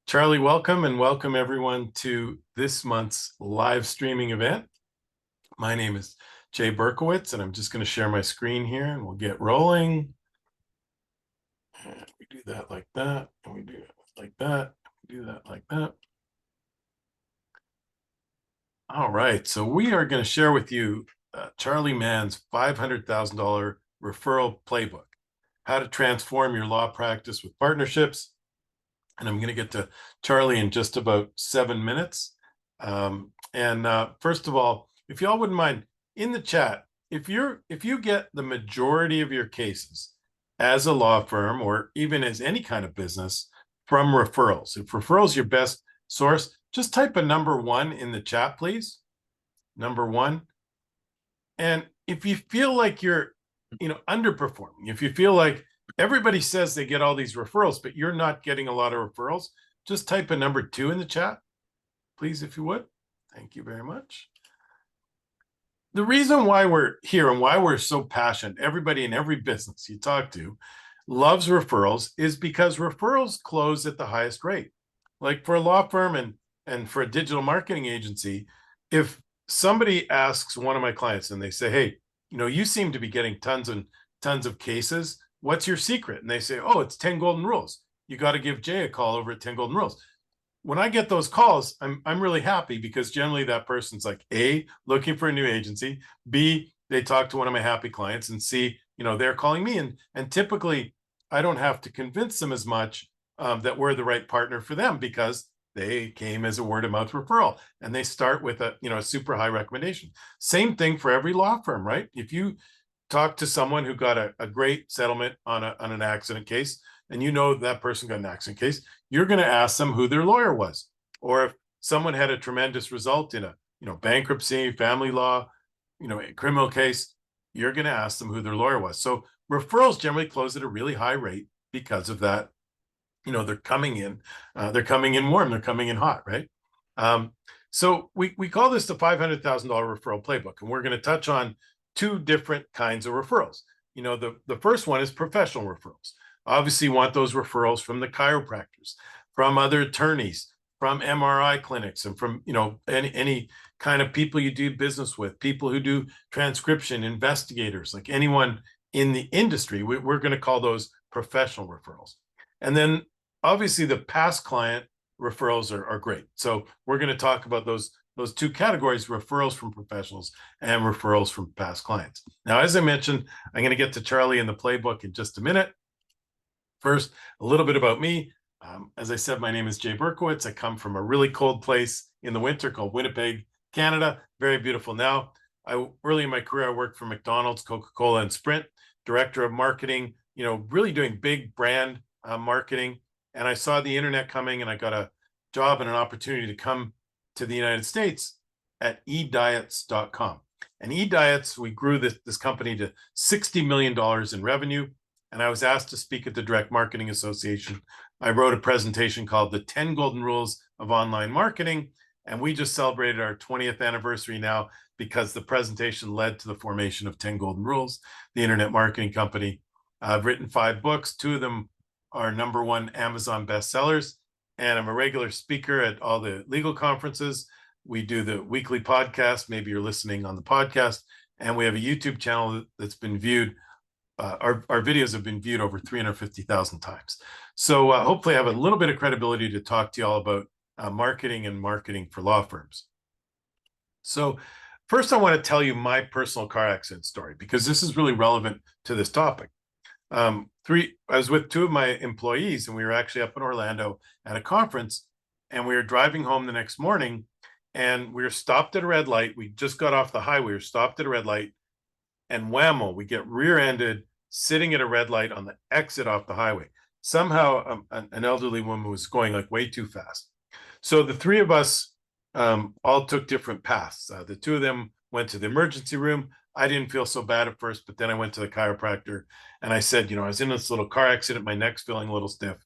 Charlie, welcome and welcome everyone to this month's live streaming event. My name is Jay Berkowitz, and I'm just going to share my screen here and we'll get rolling. And we do that like that, and we do it like that, we do that like that. All right, so we are going to share with you Charley Mann's $500,000 referral playbook, how to transform your law practice with partnerships. And I'm going to get to Charlie in just about 7 minutes. First of all, if y'all wouldn't mind, in the chat, if you get the majority of your cases as a law firm or even as any kind of business from referrals, if referrals your best source, just type a number 1 in the chat, please. Number 1. And if you feel like you're, underperforming, if you feel like everybody says they get all these referrals, but you're not getting a lot of referrals, just type a number 2 in the chat, please, if you would. Thank you very much. The reason why we're here and why we're so passionate, everybody in every business you talk to loves referrals, is because referrals close at the highest rate. Like for a law firm and for a digital marketing agency, if somebody asks one of my clients and they say, hey, you seem to be getting tons and tons of cases. What's your secret? And they say, oh, it's 10 golden rules. You got to give Jay a call over at 10 golden rules. When I get those calls, I'm really happy because generally that person's like, A, looking for a new agency, B, they talk to one of my happy clients, and C, they're calling me. And typically I don't have to convince them as much that we're the right partner for them because they came as a word of mouth referral and they start with a super high recommendation. Same thing for every law firm, right? If you talk to someone who got a great settlement on an accident case, and that person got an accident case, you're going to ask them who their lawyer was. Or if someone had a tremendous result in a bankruptcy, family law, a criminal case, you're going to ask them who their lawyer was. So referrals generally close at a really high rate because of that. They're coming in warm, they're coming in hot, right? So we call this the $500,000 referral playbook, and we're going to touch on 2 different kinds of referrals. The first one is professional referrals. Obviously, you want those referrals from the chiropractors, from other attorneys, from MRI clinics, and from any kind of people you do business with, people who do transcription, investigators, like anyone in the industry. We're going to call those professional referrals. And then obviously the past client referrals are great. So we're going to talk about those 2 categories: referrals from professionals and referrals from past clients. Now, as I mentioned, I'm going to get to Charlie in the playbook in just a minute. First, a little bit about me. As I said, my name is Jay Berkowitz. I come from a really cold place in the winter called Winnipeg, Canada. Very beautiful now. Early in my career, I worked for McDonald's, Coca-Cola, and Sprint, director of marketing, really doing big brand marketing. And I saw the internet coming, and I got a job and an opportunity to come to the United States at ediets.com. And eDiets, we grew this company to $60 million in revenue. And I was asked to speak at the Direct Marketing Association. I wrote a presentation called The 10 Golden Rules of Online Marketing. And we just celebrated our 20th anniversary now because the presentation led to the formation of 10 Golden Rules, the internet marketing company. I've written 5 books. 2 of them are #1 Amazon bestsellers. And I'm a regular speaker at all the legal conferences. We do the weekly podcast. Maybe you're listening on the podcast. And we have a YouTube channel that's been viewed. Our videos have been viewed over 350,000 times. So hopefully I have a little bit of credibility to talk to you all about marketing and marketing for law firms. So first, I want to tell you my personal car accident story, because this is really relevant to this topic. I was with 2 of my employees, and we were actually up in Orlando at a conference, and we were driving home the next morning, and we were stopped at a red light. We just got off the highway. We were stopped at a red light, and whammo, we get rear-ended sitting at a red light on the exit off the highway. Somehow an elderly woman was going like way too fast. So the 3 of us all took different paths. The 2 of them went to the emergency room. I didn't feel so bad at first, but then I went to the chiropractor and I said, I was in this little car accident, my neck's feeling a little stiff.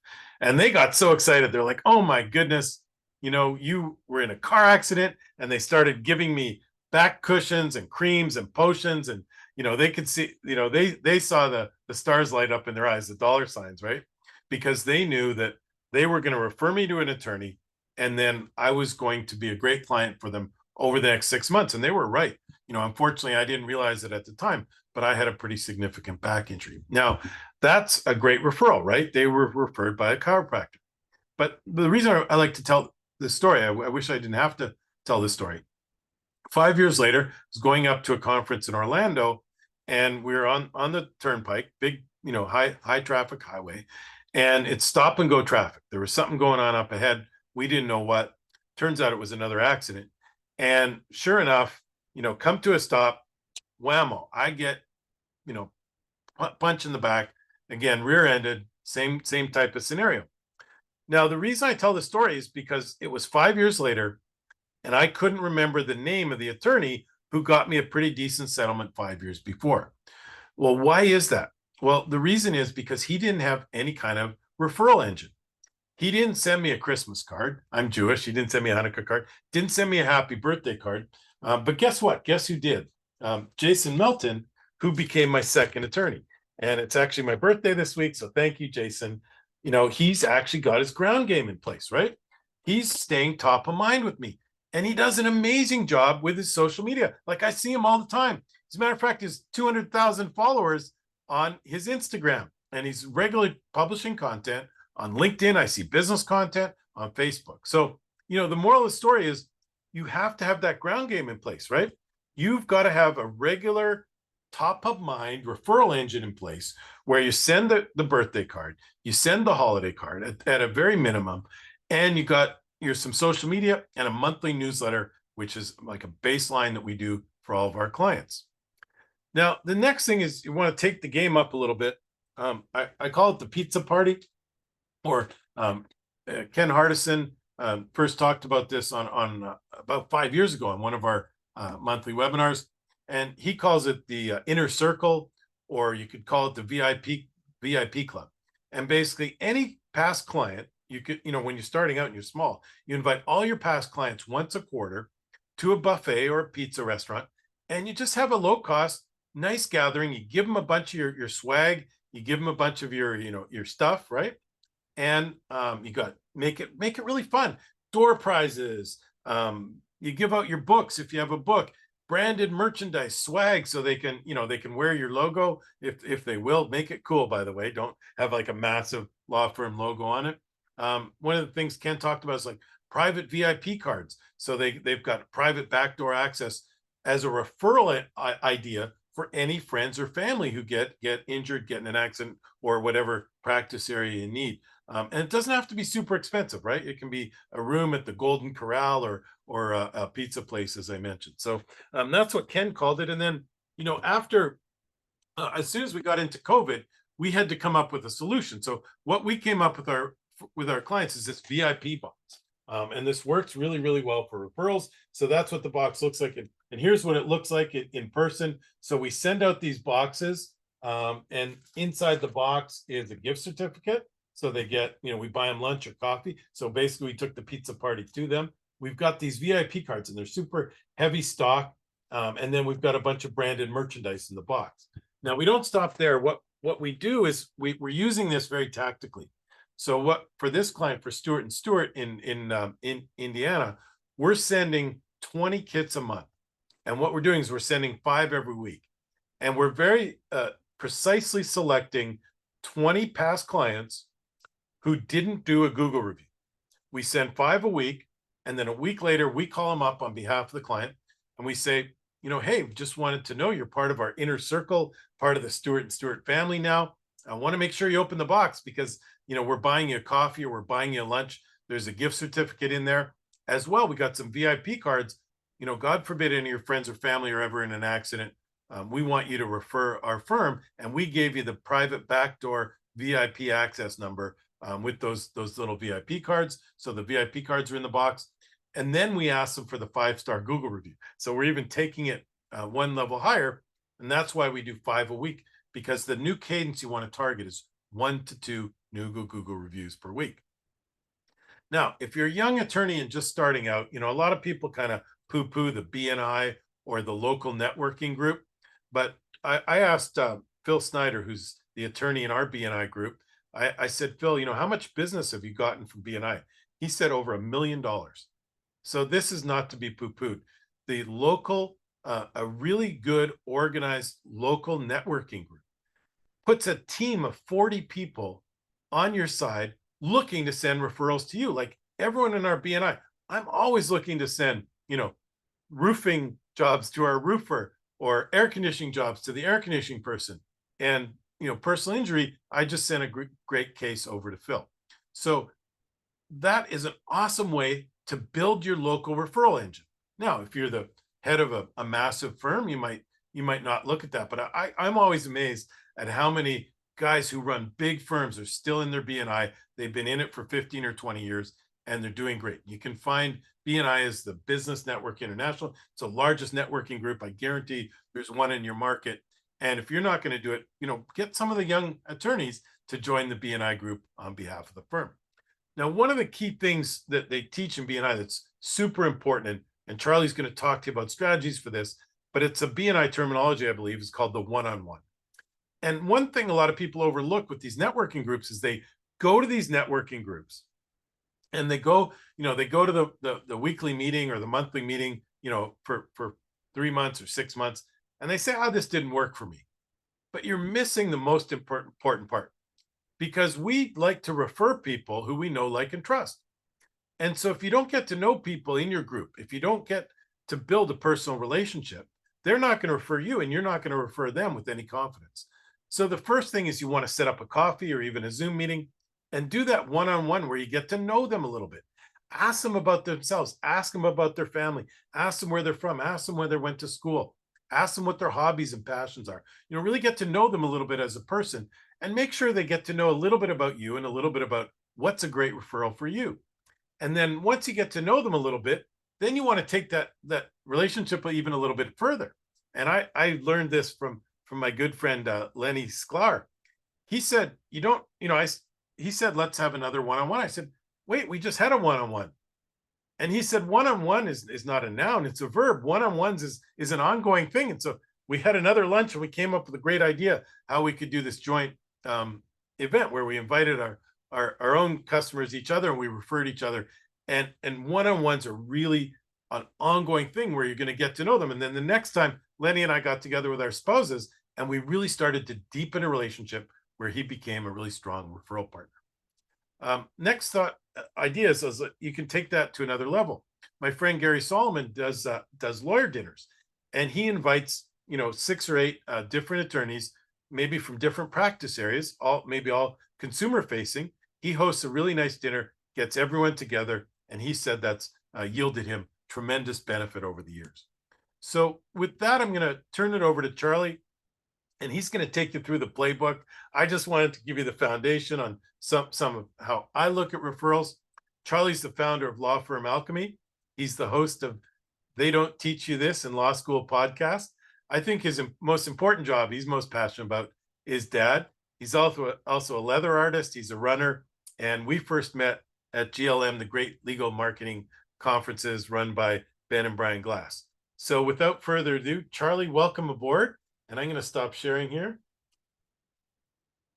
And they got so excited. They're like, oh my goodness, you were in a car accident. And they started giving me back cushions and creams and potions. And, they could see, they saw the stars light up in their eyes, the dollar signs, right? Because they knew that They were going to refer me to an attorney, and then I was going to be a great client for them over the next 6 months. And they were right. Unfortunately, I didn't realize it at the time, but I had a pretty significant back injury. Now, that's a great referral, right? They were referred by a chiropractor. But the reason I like to tell this story, I wish I didn't have to tell this story. 5 years later, I was going up to a conference in Orlando, and we were on the turnpike, big, high traffic highway, and it's stop and go traffic. There was something going on up ahead. We didn't know what. Turns out it was another accident. And sure enough, come to a stop, whammo, I get, punch in the back, again, rear-ended, same type of scenario. Now, the reason I tell the story is because it was 5 years later, and I couldn't remember the name of the attorney who got me a pretty decent settlement 5 years before. Well, why is that? Well, the reason is because he didn't have any kind of referral engine. He didn't send me a Christmas card. I'm Jewish. He didn't send me a Hanukkah card. Didn't send me a happy birthday card. But guess what? Guess who did? Jason Melton, who became my second attorney. And it's actually my birthday this week. So thank you, Jason. He's actually got his ground game in place, right? He's staying top of mind with me. And he does an amazing job with his social media. Like, I see him all the time. As a matter of fact, he's 200,000 followers on his Instagram, and he's regularly publishing content on LinkedIn. I see business content on Facebook. So, the moral of the story is you have to have that ground game in place, right? You've got to have a regular top of mind referral engine in place where you send the birthday card, you send the holiday card at a very minimum, and you got some social media and a monthly newsletter, which is like a baseline that we do for all of our clients. Now, the next thing is you want to take the game up a little bit. I call it the pizza party, or Ken Hardison first talked about this on about 5 years ago on one of our monthly webinars, and he calls it the inner circle, or you could call it the VIP club. And basically, any past client, you could, when you're starting out and you're small, you invite all your past clients once a quarter to a buffet or a pizza restaurant, and you just have a low cost, nice gathering. You give them a bunch of your swag, you give them a bunch of your stuff, right? And you got make it really fun. Door prizes. You give out your books if you have a book, branded merchandise, swag, so they can wear your logo if they will. Make it cool, by the way. Don't have like a massive law firm logo on it. One of the things Ken talked about is like private VIP cards. So they've got private backdoor access as a referral idea for any friends or family who get injured, get in an accident, or whatever practice area you need. And it doesn't have to be super expensive, right? It can be a room at the Golden Corral or a pizza place, as I mentioned. So that's what Ken called it. And then, after, as soon as we got into COVID, we had to come up with a solution. So what we came up with our clients is this VIP box. And this works really, really well for referrals. So that's what the box looks like. And here's what it looks like in person. So we send out these boxes, and inside the box is a gift certificate. So they get, we buy them lunch or coffee. So basically we took the pizza party to them. We've got these VIP cards, and they're super heavy stock. And then we've got a bunch of branded merchandise in the box. Now, we don't stop there. What we do is we're using this very tactically. So for this client, for Stewart and Stewart in Indiana, we're sending 20 kits a month. And what we're doing is we're sending 5 every week. And we're very precisely selecting 20 past clients who didn't do a Google review. We send 5 a week, and then a week later, we call them up on behalf of the client, and we say, hey, just wanted to know you're part of our inner circle, part of the Stewart and Stewart family now. I want to make sure you open the box because, we're buying you a coffee or we're buying you a lunch. There's a gift certificate in there. As well, we got some VIP cards. God forbid any of your friends or family are ever in an accident. We want you to refer our firm, and we gave you the private backdoor VIP access number with those little VIP cards. So the VIP cards are in the box. And then we ask them for the 5-star Google review. So we're even taking it one level higher. And that's why we do 5 a week, because the new cadence you want to target is 1 to 2 new Google reviews per week. Now, if you're a young attorney and just starting out, a lot of people kind of poo-poo the BNI or the local networking group. But I asked Phil Snyder, who's the attorney in our BNI group, I said, Phil, how much business have you gotten from BNI? He said over $1 million. So this is not to be poo-pooed. The local, a really good organized local networking group puts a team of 40 people on your side looking to send referrals to you. Like everyone in our BNI, I'm always looking to send, roofing jobs to our roofer or air conditioning jobs to the air conditioning person. And, personal injury, I just sent a great case over to Phil. So that is an awesome way to build your local referral engine. Now, if you're the head of a massive firm, you might not look at that. But I'm always amazed at how many guys who run big firms are still in their BNI. They've been in it for 15 or 20 years, and they're doing great. You can find BNI as the Business Network International. It's the largest networking group. I guarantee there's one in your market. And if you're not going to do it, get some of the young attorneys to join the BNI group on behalf of the firm. Now, one of the key things that they teach in BNI that's super important, and Charley's going to talk to you about strategies for this, but it's a BNI terminology, I believe, is called the one-on-one. And one thing a lot of people overlook with these networking groups is they go to these networking groups and they go to the weekly meeting or the monthly meeting, for 3 months or 6 months, and they say, oh, this didn't work for me. But you're missing the most important part, because we like to refer people who we know, like, and trust. And so if you don't get to know people in your group, if you don't get to build a personal relationship, they're not going to refer you, and you're not going to refer them with any confidence. So the first thing is you want to set up a coffee or even a Zoom meeting and do that one-on-one where you get to know them a little bit. Ask them about themselves. Ask them about their family. Ask them where they're from. Ask them where they went to school. Ask them what their hobbies and passions are. Really get to know them a little bit as a person, and make sure they get to know a little bit about you and a little bit about what's a great referral for you. And then once you get to know them a little bit, then you want to take that relationship even a little bit further. And I learned this from my good friend Lenny Sklar. He said, he said, let's have another one-on-one. I said, wait, we just had a one-on-one. And he said, one-on-one is not a noun, it's a verb. One-on-ones is an ongoing thing. And so we had another lunch and we came up with a great idea how we could do this joint event where we invited our own customers, each other, and we referred each other. And one-on-ones are really an ongoing thing where you're going to get to know them. And then the next time, Lenny and I got together with our spouses, and we really started to deepen a relationship where he became a really strong referral partner. Next thought ideas is that you can take that to another level. My friend Gary Solomon does lawyer dinners, and he invites 6 or 8 different attorneys, maybe from different practice areas, maybe all consumer facing. He hosts a really nice dinner, gets everyone together, and he said that's yielded him tremendous benefit over the years. So with that, I'm going to turn it over to Charley, and he's going to take you through the playbook. I just wanted to give you the foundation on some of how I look at referrals. Charley's the founder of Law Firm Alchemy. He's the host of They Don't Teach You This in Law School podcast. I think his most important job he's most passionate about is dad. He's also a leather artist. He's a runner. And we first met at GLM, the great legal marketing conferences run by Ben and Brian Glass. So without further ado, Charley, welcome aboard. And I'm going to stop sharing here.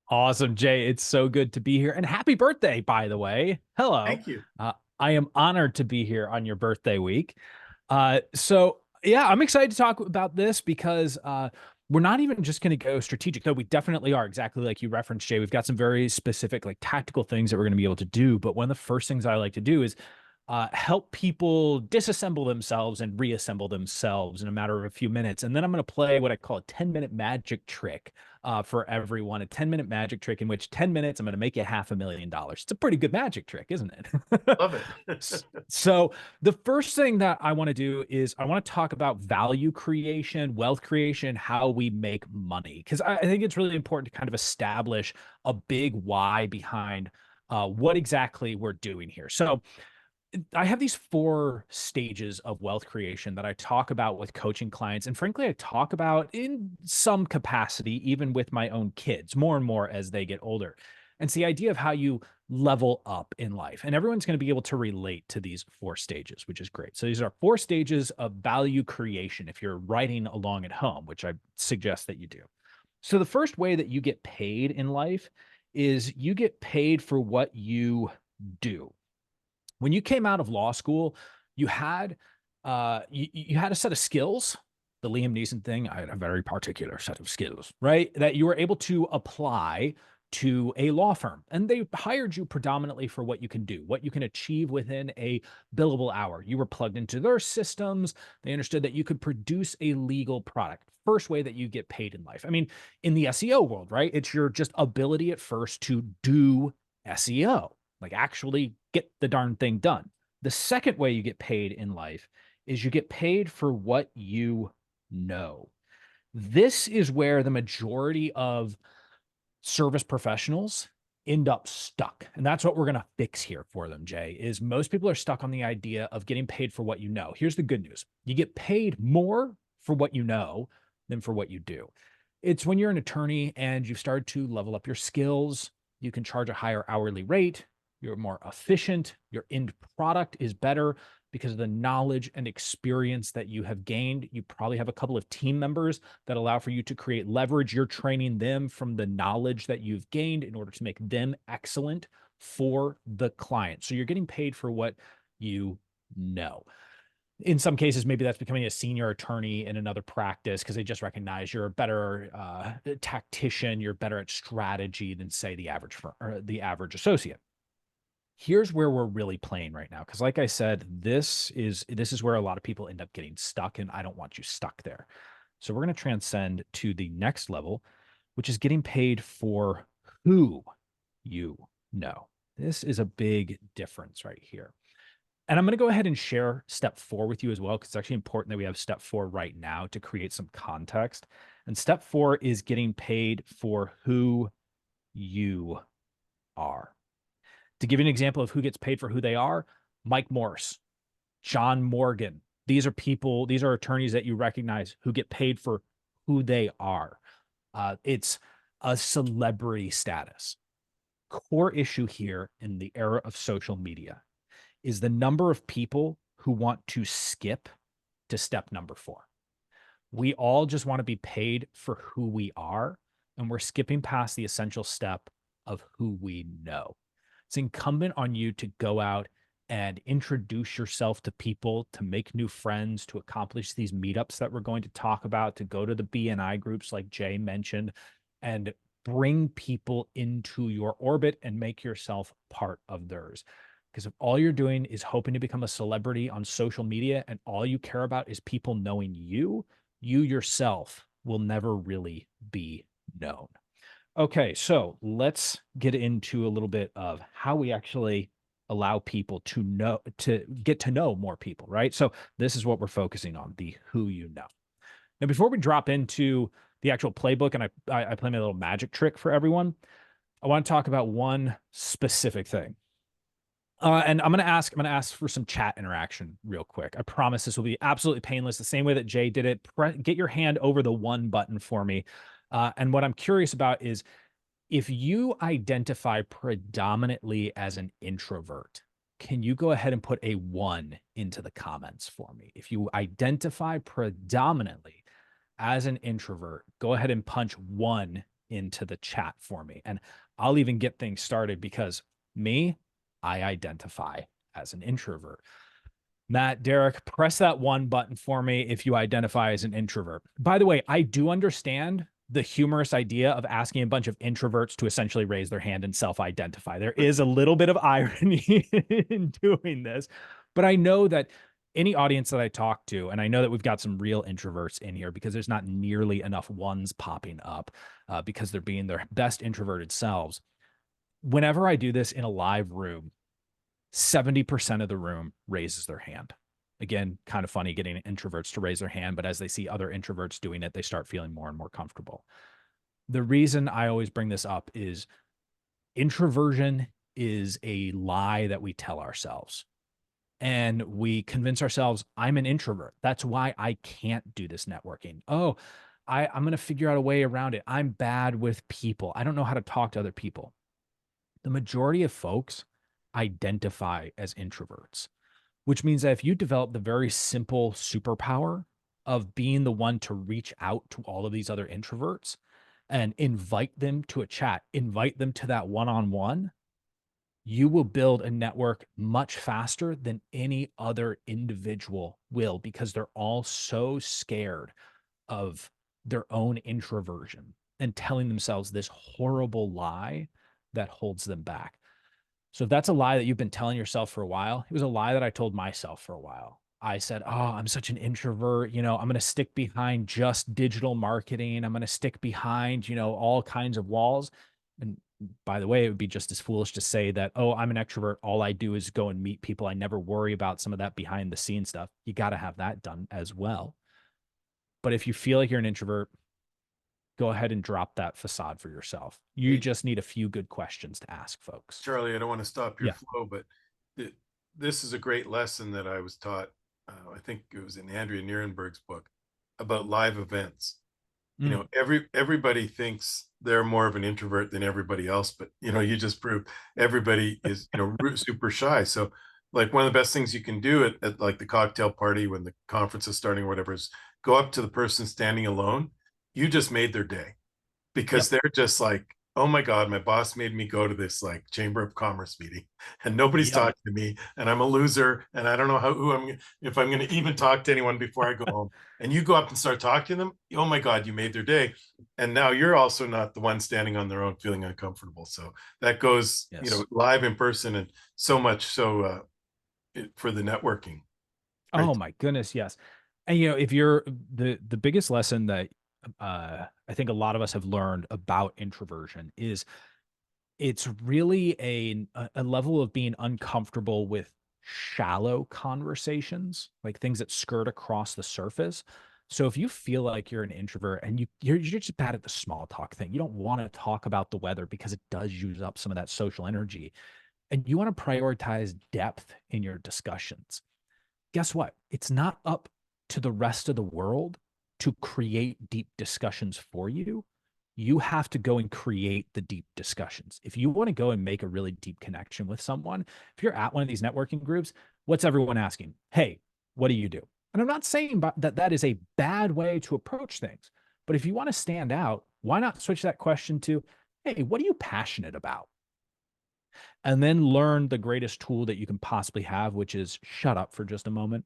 Awesome, Jay. It's so good to be here. And happy birthday, by the way. Hello. Thank you. I am honored to be here on your birthday week. So yeah, I'm excited to talk about this because we're not even just going to go strategic, though we definitely are, exactly like you referenced, Jay. We've got some very specific, like, tactical things that we're going to be able to do. But one of the first things I like to do is help people disassemble themselves and reassemble themselves in a matter of a few minutes. And then I'm going to play what I call a 10-minute magic trick for everyone, a 10-minute magic trick in which 10 minutes, I'm going to make you $500,000. It's a pretty good magic trick, isn't it? Love it. So the first thing that I want to do is I want to talk about value creation, wealth creation, how we make money, because I think it's really important to kind of establish a big why behind what exactly we're doing here. So I have these 4 stages of wealth creation that I talk about with coaching clients. And frankly, I talk about in some capacity, even with my own kids, more and more as they get older. And it's the idea of how you level up in life. And everyone's going to be able to relate to these 4 stages, which is great. So these are 4 stages of value creation if you're writing along at home, which I suggest that you do. So the first way that you get paid in life is you get paid for what you do. When you came out of law school, you had you had a set of skills. The Liam Neeson thing, I had a very particular set of skills, right? That you were able to apply to a law firm. And they hired you predominantly for what you can do, what you can achieve within a billable hour. You were plugged into their systems. They understood that you could produce a legal product. First way that you get paid in life. I mean, in the SEO world, right? It's your just ability at first to do SEO, like actually get the darn thing done. The second way you get paid in life is you get paid for what you know. This is where the majority of service professionals end up stuck. And that's what we're going to fix here for them, Jay, is most people are stuck on the idea of getting paid for what you know. Here's the good news. You get paid more for what you know than for what you do. It's when you're an attorney and you've started to level up your skills, you can charge a higher hourly rate, you're more efficient, your end product is better because of the knowledge and experience that you have gained. You probably have a couple of team members that allow for you to create leverage. You're training them from the knowledge that you've gained in order to make them excellent for the client. So you're getting paid for what you know. In some cases, maybe that's becoming a senior attorney in another practice because they just recognize you're a better tactician, you're better at strategy than, say, the average or the average associate. Here's where we're really playing right now, because like I said, this is where a lot of people end up getting stuck, and I don't want you stuck there. So we're going to transcend to the next level, which is getting paid for who you know. This is a big difference right here. And I'm going to go ahead and share step 4 with you as well, because it's actually important that we have step 4 right now to create some context. And step 4 is getting paid for who you are. To give you an example of who gets paid for who they are, Mike Morse, John Morgan. These are people, these are attorneys that you recognize who get paid for who they are. It's a celebrity status. Core issue here in the era of social media is the number of people who want to skip to step number 4. We all just want to be paid for who we are, and we're skipping past the essential step of who we know. It's incumbent on you to go out and introduce yourself to people, to make new friends, to accomplish these meetups that we're going to talk about, to go to the BNI groups like Jay mentioned, and bring people into your orbit and make yourself part of theirs. Because if all you're doing is hoping to become a celebrity on social media and all you care about is people knowing you, you yourself will never really be known. Okay, so let's get into a little bit of how we actually allow people to get to know more people, right? So this is what we're focusing on, the who you know. Now, before we drop into the actual playbook and I play my little magic trick for everyone, I want to talk about one specific thing. And I'm gonna ask for some chat interaction real quick. I promise this will be absolutely painless, the same way that Jay did it. Get your hand over the 1 button for me. And what I'm curious about is if you identify predominantly as an introvert, can you go ahead and put a 1 into the comments for me? If you identify predominantly as an introvert, go ahead and punch 1 into the chat for me. And I'll even get things started because I identify as an introvert. Matt, Derek, press that 1 button for me if you identify as an introvert. By the way, I do understand the humorous idea of asking a bunch of introverts to essentially raise their hand and self-identify. There is a little bit of irony in doing this, but I know that any audience that I talk to, and I know that we've got some real introverts in here because there's not nearly enough 1s popping up because they're being their best introverted selves. Whenever I do this in a live room, 70% of the room raises their hand. Again, kind of funny getting introverts to raise their hand, but as they see other introverts doing it, they start feeling more and more comfortable. The reason I always bring this up is introversion is a lie that we tell ourselves. And we convince ourselves, I'm an introvert. That's why I can't do this networking. Oh, I'm going to figure out a way around it. I'm bad with people. I don't know how to talk to other people. The majority of folks identify as introverts, which means that if you develop the very simple superpower of being the one to reach out to all of these other introverts and invite them to a chat, invite them to that one-on-one, you will build a network much faster than any other individual will, because they're all so scared of their own introversion and telling themselves this horrible lie that holds them back. So if that's a lie that you've been telling yourself for a while, it was a lie that I told myself for a while. I said, "Oh, I'm such an introvert. I'm going to stick behind just digital marketing. I'm going to stick behind, all kinds of walls." And by the way, it would be just as foolish to say that, "Oh, I'm an extrovert. All I do is go and meet people. I never worry about some of that behind the scenes stuff." You got to have that done as well. But if you feel like you're an introvert, go ahead and drop that facade for yourself. You Hey, just need a few good questions to ask folks. Charlie, I don't want to stop your Yeah. flow, but th- this is a great lesson that I was taught. I think it was in Andrea Nierenberg's book about live events. Mm. Everybody thinks they're more of an introvert than everybody else, but you just proved everybody is super shy. So like one of the best things you can do at like the cocktail party when the conference is starting or whatever is go up to the person standing alone. You just made their day, because Yep. they're just like, oh my God, my boss made me go to this like Chamber of Commerce meeting and nobody's Yep. talking to me and I'm a loser and I don't know if I'm going to even talk to anyone before I go home. And you go up and start talking to them. Oh my God, you made their day. And now you're also not the one standing on their own feeling uncomfortable. So that goes, Yes. live in person, and so much so for the networking. Oh Right. my goodness, yes. And if you're the biggest lesson that I think a lot of us have learned about introversion is it's really a level of being uncomfortable with shallow conversations, like things that skirt across the surface. So if you feel like you're an introvert and you're just bad at the small talk thing, you don't want to talk about the weather because it does use up some of that social energy, and you want to prioritize depth in your discussions, guess what? It's not up to the rest of the world to create deep discussions for you. You have to go and create the deep discussions. If you want to go and make a really deep connection with someone, if you're at one of these networking groups, what's everyone asking? Hey, what do you do? And I'm not saying that that is a bad way to approach things, but if you want to stand out, why not switch that question to, hey, what are you passionate about? And then learn the greatest tool that you can possibly have, which is shut up for just a moment.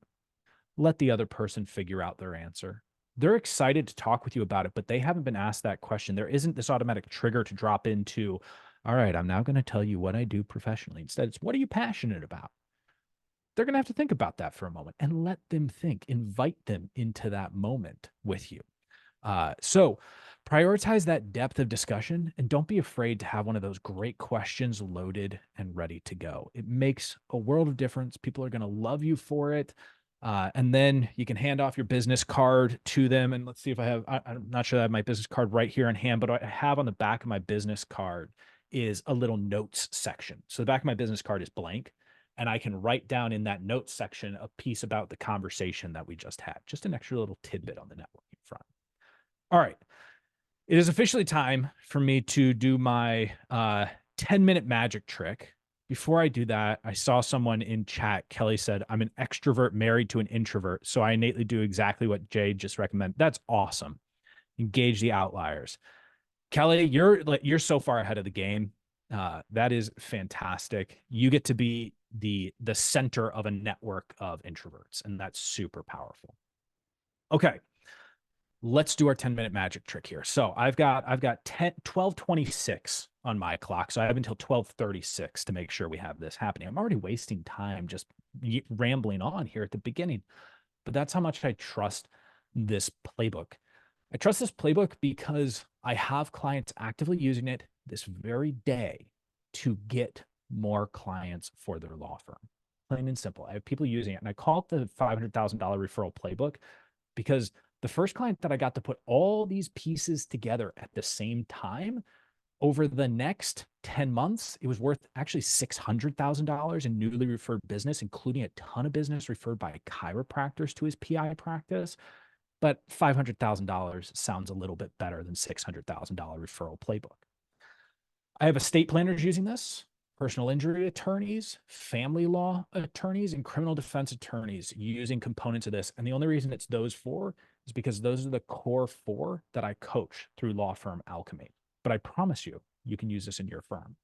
Let the other person figure out their answer. They're excited to talk with you about it, but they haven't been asked that question. There isn't this automatic trigger to drop into, all right, I'm now going to tell you what I do professionally. Instead, it's what are you passionate about? They're going to have to think about that for a moment and let them think, invite them into that moment with you. So prioritize that depth of discussion and don't be afraid to have one of those great questions loaded and ready to go. It makes a world of difference. People are going to love you for it. And then you can hand off your business card to them. And let's see if I'm not sure that I have my business card right here in hand, but what I have on the back of my business card is a little notes section. So the back of my business card is blank. And I can write down in that notes section a piece about the conversation that we just had, just an extra little tidbit on the networking front. All right. It is officially time for me to do my 10-minute magic trick. Before I do that, I saw someone in chat. Kelly said, I'm an extrovert married to an introvert. So I innately do exactly what Jay just recommended. That's awesome. Engage the outliers. Kelly, you're so far ahead of the game. That is fantastic. You get to be the center of a network of introverts, and that's super powerful. Okay, let's do our 10-minute magic trick here. So I've got 12:26 on my clock. So I have until 12:36 to make sure we have this happening. I'm already wasting time just rambling on here at the beginning, but that's how much I trust this playbook. I trust this playbook because I have clients actively using it this very day to get more clients for their law firm. Plain and simple. I have people using it, and I call it the $500,000 referral playbook because the first client that I got to put all these pieces together at the same time, over the next 10 months, it was worth actually $600,000 in newly referred business, including a ton of business referred by chiropractors to his PI practice. But $500,000 sounds a little bit better than $600,000 referral playbook. I have estate planners using this. personal injury attorneys, family law attorneys, and criminal defense attorneys using components of this. And the only reason it's those four is because those are the core four that I coach through Law Firm Alchemy. But I promise you, you can use this in your firm.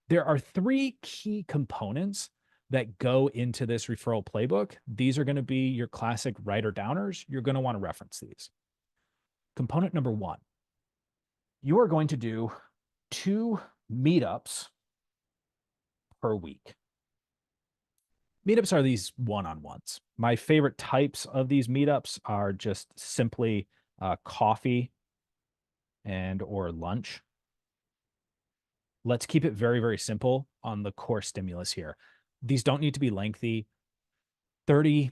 There are three key components that go into this referral playbook. These are going to be your classic writer downers. You're going to want to reference these. Component number one, you are going to do 2 meetups per week. Meetups are these one-on-ones. My favorite types of these meetups are just simply coffee and or lunch. Let's keep it very, very simple on the core stimulus here. These don't need to be lengthy. 30,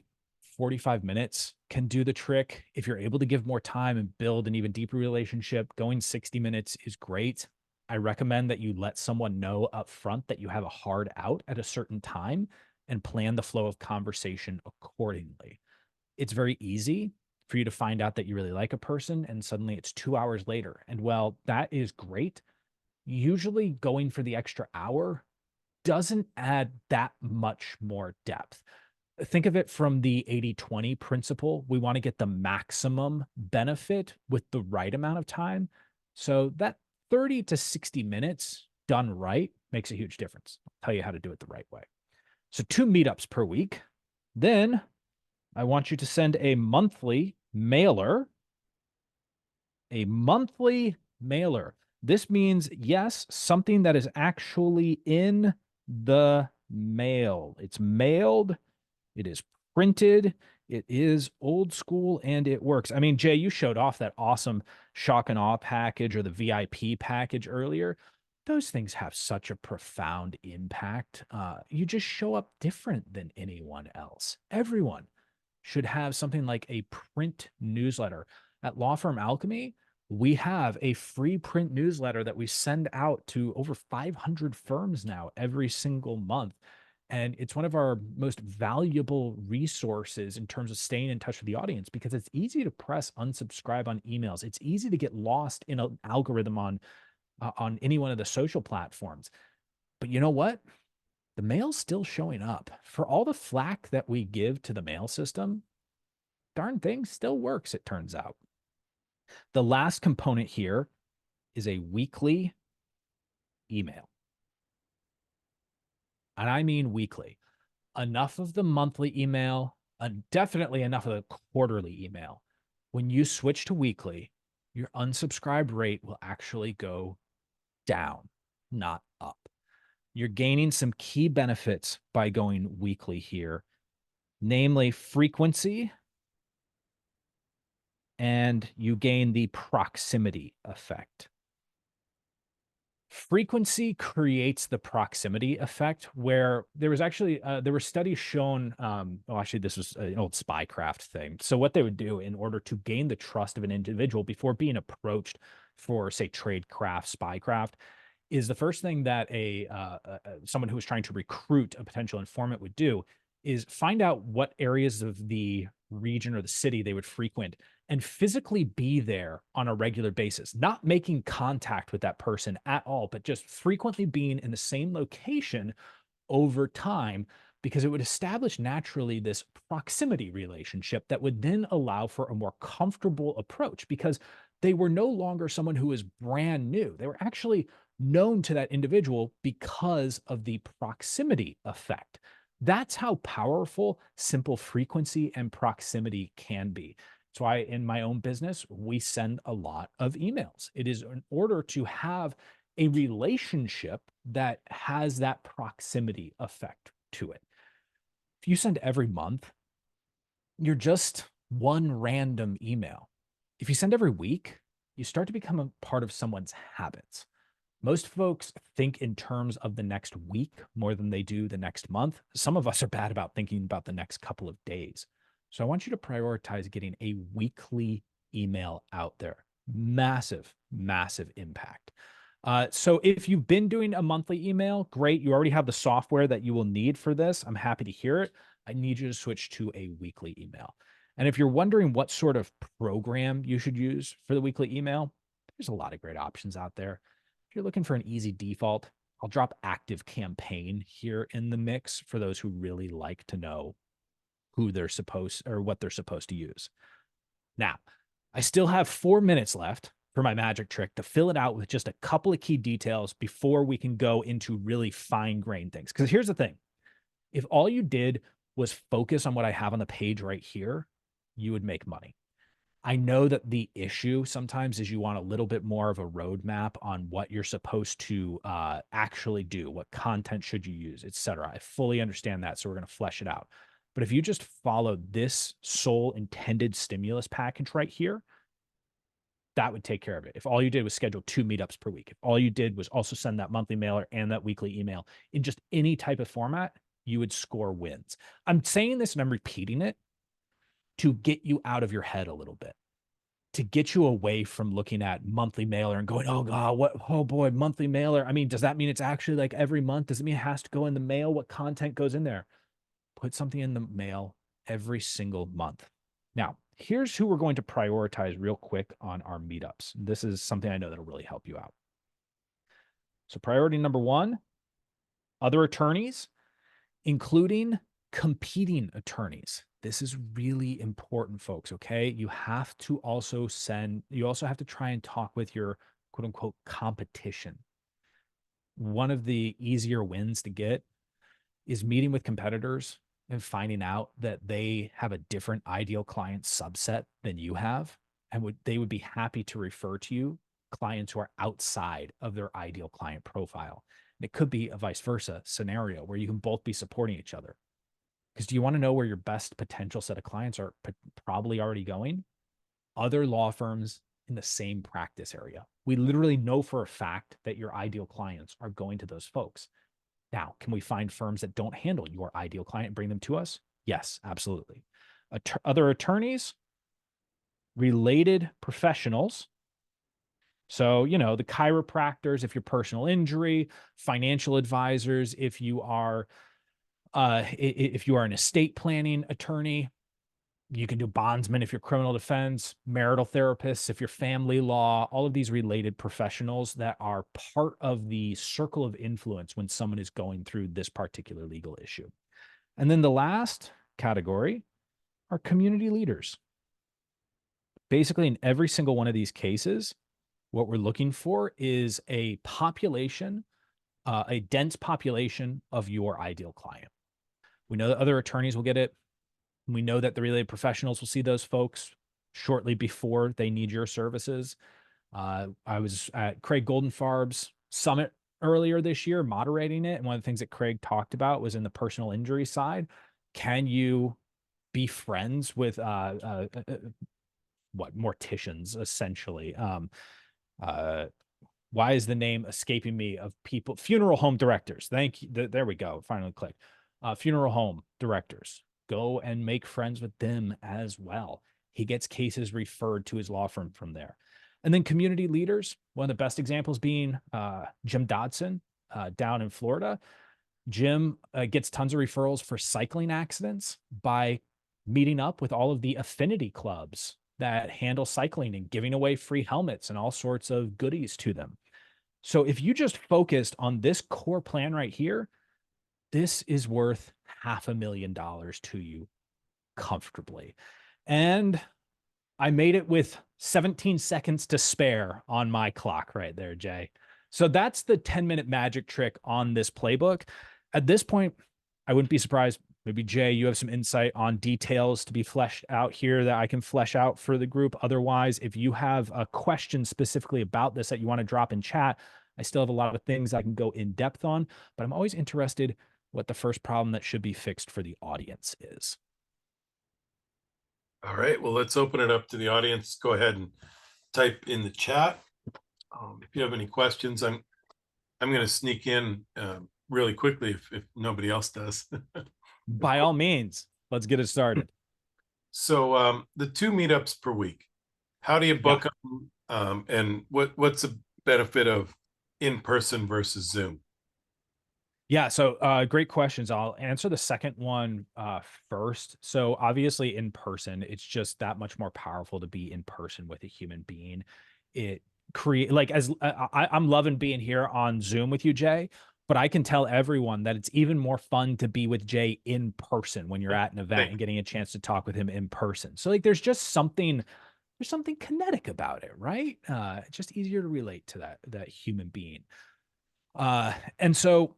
45 minutes can do the trick. If you're able to give more time and build an even deeper relationship, going 60 minutes is great. I recommend that you let someone know up front that you have a hard out at a certain time and plan the flow of conversation accordingly. It's very easy for you to find out that you really like a person and suddenly it's 2 hours later. And well, that is great. Usually going for the extra hour doesn't add that much more depth. Think of it from the 80-20 principle. We want to get the maximum benefit with the right amount of time. So that 30 to 60 minutes done right makes a huge difference. I'll tell you how to do it the right way. So 2 meetups per week. Then I want you to send a monthly mailer. A monthly mailer. This means, yes, something that is actually in the mail. It's mailed. It is printed. It is old school and it works. I mean, Jay, you showed off that awesome shock and awe package or the VIP package earlier. Those things have such a profound impact. You just show up different than anyone else. Everyone should have something like a print newsletter. At Law Firm Alchemy, we have a free print newsletter that we send out to over 500 firms now every single month. And it's one of our most valuable resources in terms of staying in touch with the audience because it's easy to press unsubscribe on emails. It's easy to get lost in an algorithm on any one of the social platforms. But you know what? The mail's still showing up. For all the flack that we give to the mail system, darn thing still works, it turns out. The last component here is a weekly email. And I mean weekly. Enough of the monthly email, definitely enough of the quarterly email. When you switch to weekly, your unsubscribe rate will actually go down, not up. You're gaining some key benefits by going weekly here, namely frequency, and you gain the proximity effect. Frequency creates the proximity effect where there was actually, there were studies shown, well, actually this was an old spycraft thing. So what they would do in order to gain the trust of an individual before being approached for, say, tradecraft, spycraft, is the first thing that someone who was trying to recruit a potential informant would do is find out what areas of the region or the city they would frequent and physically be there on a regular basis, not making contact with that person at all, but just frequently being in the same location over time, because it would establish naturally this proximity relationship that would then allow for a more comfortable approach because they were no longer someone who was brand new. They were actually known to that individual because of the proximity effect. That's how powerful simple frequency and proximity can be. That's why in my own business, we send a lot of emails. It is in order to have a relationship that has that proximity effect to it. If you send every month, you're just one random email. If you send every week, you start to become a part of someone's habits. Most folks think in terms of the next week more than they do the next month. Some of us are bad about thinking about the next couple of days. So I want you to prioritize getting a weekly email out there. Massive, massive impact. So if you've been doing a monthly email, great. You already have the software that you will need for this. I'm happy to hear it. I need you to switch to a weekly email. And if you're wondering what sort of program you should use for the weekly email, there's a lot of great options out there. If you're looking for an easy default, I'll drop active campaign here in the mix for those who really like to know who they're supposed or what they're supposed to use. Now, I still have 4 minutes left for my magic trick to fill it out with just a couple of key details before we can go into really fine-grained things. Because here's the thing. If all you did was focus on what I have on the page right here, you would make money. I know that the issue sometimes is you want a little bit more of a roadmap on what you're supposed to actually do, what content should you use, et cetera. I fully understand that, so we're going to flesh it out. But if you just follow this sole intended stimulus package right here, that would take care of it. If all you did was schedule 2 meetups per week, if all you did was also send that monthly mailer and that weekly email in just any type of format, you would score wins. I'm saying this and I'm repeating it to get you out of your head a little bit, to get you away from looking at monthly mailer and going, oh God, oh boy, monthly mailer. I mean, does that mean it's actually like every month? Does it mean it has to go in the mail? What content goes in there? Put something in the mail every single month. Now, here's who we're going to prioritize real quick on our meetups. This is something I know that'll really help you out. So priority number 1, other attorneys, including competing attorneys. This is really important, folks. Okay. You have to also have to try and talk with your quote unquote competition. One of the easier wins to get is meeting with competitors and finding out that they have a different ideal client subset than you have. And they would be happy to refer to you clients who are outside of their ideal client profile. And it could be a vice versa scenario where you can both be supporting each other. Because do you want to know where your best potential set of clients are probably already going? Other law firms in the same practice area. We literally know for a fact that your ideal clients are going to those folks. Now, can we find firms that don't handle your ideal client and bring them to us? Yes, absolutely. Other attorneys, related professionals. So, the chiropractors, if you're personal injury, financial advisors, if you are an estate planning attorney, you can do bondsman if you're criminal defense, marital therapists if you're family law, all of these related professionals that are part of the circle of influence when someone is going through this particular legal issue. And then the last category are community leaders. Basically, in every single one of these cases, what we're looking for is a population, a dense population of your ideal client. We know that other attorneys will get it. We know that the related professionals will see those folks shortly before they need your services. I was at Craig Goldenfarb's summit earlier this year, moderating it. And one of the things that Craig talked about was in the personal injury side. Can you be friends with morticians, essentially? Why is the name escaping me of people? Funeral home directors. Thank you. There we go. Finally clicked. Funeral home directors. Go and make friends with them as well. He gets cases referred to his law firm from there. And then community leaders, one of the best examples being Jim Dodson down in Florida. Jim gets tons of referrals for cycling accidents by meeting up with all of the affinity clubs that handle cycling and giving away free helmets and all sorts of goodies to them. So if you just focused on this core plan right here, this is worth $500,000 to you comfortably. And I made it with 17 seconds to spare on my clock right there, Jay. So that's the 10-minute magic trick on this playbook. At this point, I wouldn't be surprised. Maybe, Jay, you have some insight on details to be fleshed out here that I can flesh out for the group. Otherwise, if you have a question specifically about this that you want to drop in chat, I still have a lot of things I can go in depth on, but I'm always interested what the first problem that should be fixed for the audience is. All right, well, let's open it up to the audience. Go ahead and type in the chat. If you have any questions, I'm going to sneak in really quickly if nobody else does. By all means, let's get it started. So the 2 meetups per week, how do you book them? And what's the benefit of in-person versus Zoom? Yeah, so great questions. I'll answer the second one first. So obviously in person, it's just that much more powerful to be in person with a human being. It I'm loving being here on Zoom with you, Jay, But I can tell everyone that it's even more fun to be with Jay in person when you're at an event and getting a chance to talk with him in person. So like there's something kinetic about it, right? It's just easier to relate to that human being. And so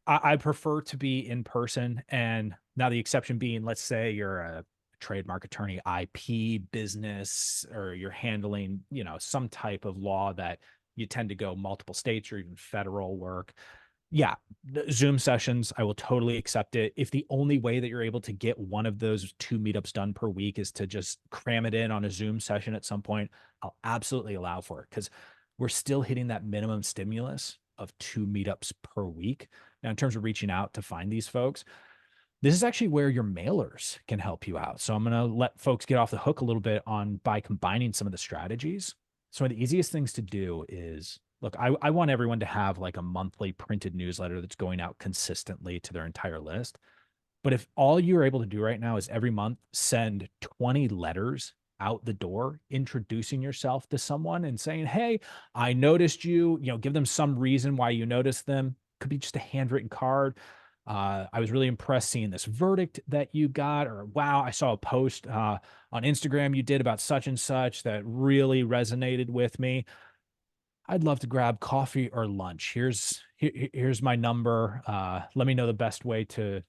I prefer to be in person. And now the exception being, let's say you're a trademark attorney, IP business, or you're handling, some type of law that you tend to go multiple states or even federal work. Yeah, the Zoom sessions, I will totally accept it. If the only way that you're able to get one of those 2 meetups done per week is to just cram it in on a Zoom session at some point, I'll absolutely allow for it, because we're still hitting that minimum stimulus of 2 meetups per week. Now, in terms of reaching out to find these folks, this is actually where your mailers can help you out. So I'm going to let folks get off the hook a little bit by combining some of the strategies. So one of the easiest things to do is, look, I want everyone to have like a monthly printed newsletter that's going out consistently to their entire list. But if all you're able to do right now is every month send 20 letters out the door, introducing yourself to someone and saying, hey, I noticed you, give them some reason why you noticed them. Could be just a handwritten card. I was really impressed seeing this verdict that you got, or wow, I saw a post on Instagram you did about such and such that really resonated with me. I'd love to grab coffee or lunch. Here's my number. Let me know the best way to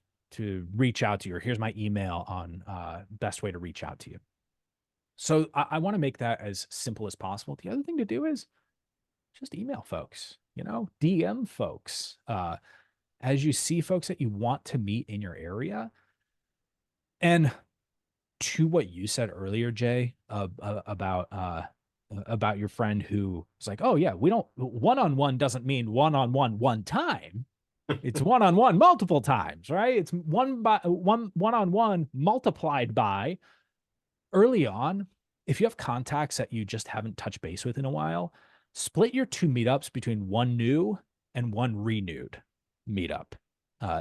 reach out to you. Or here's my email on best way to reach out to you. So I want to make that as simple as possible. The other thing to do is just email folks, DM folks. As you see folks that you want to meet in your area. And to what you said earlier, Jay, about your friend who was like, oh yeah, we don't, one-on-one doesn't mean one-on-one one time. It's one-on-one multiple times, right? It's one-on-one multiplied by. Early on, if you have contacts that you just haven't touched base with in a while, split your 2 meetups between one new and one renewed meetup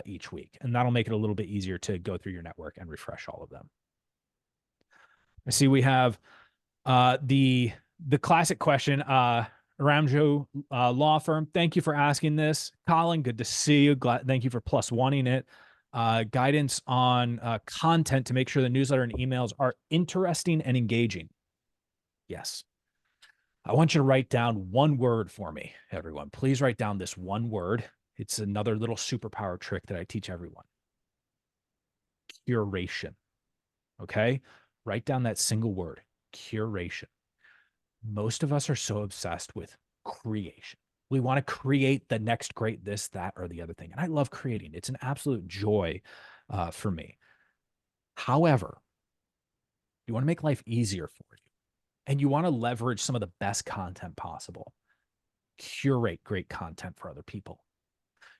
each week. And that'll make it a little bit easier to go through your network and refresh all of them. I see we have the classic question, Ramjo Law Firm. Thank you for asking this. Colin, good to see you. Thank you for plus wanting it. Guidance on content to make sure the newsletter and emails are interesting and engaging. Yes. I want you to write down one word for me, everyone. Please write down this one word. It's another little superpower trick that I teach everyone. Curation. Okay? Write down that single word, curation. Most of us are so obsessed with creation. We want to create the next great this, that, or the other thing. And I love creating. It's an absolute joy for me. However, you want to make life easier for you, and you want to leverage some of the best content possible. Curate great content for other people.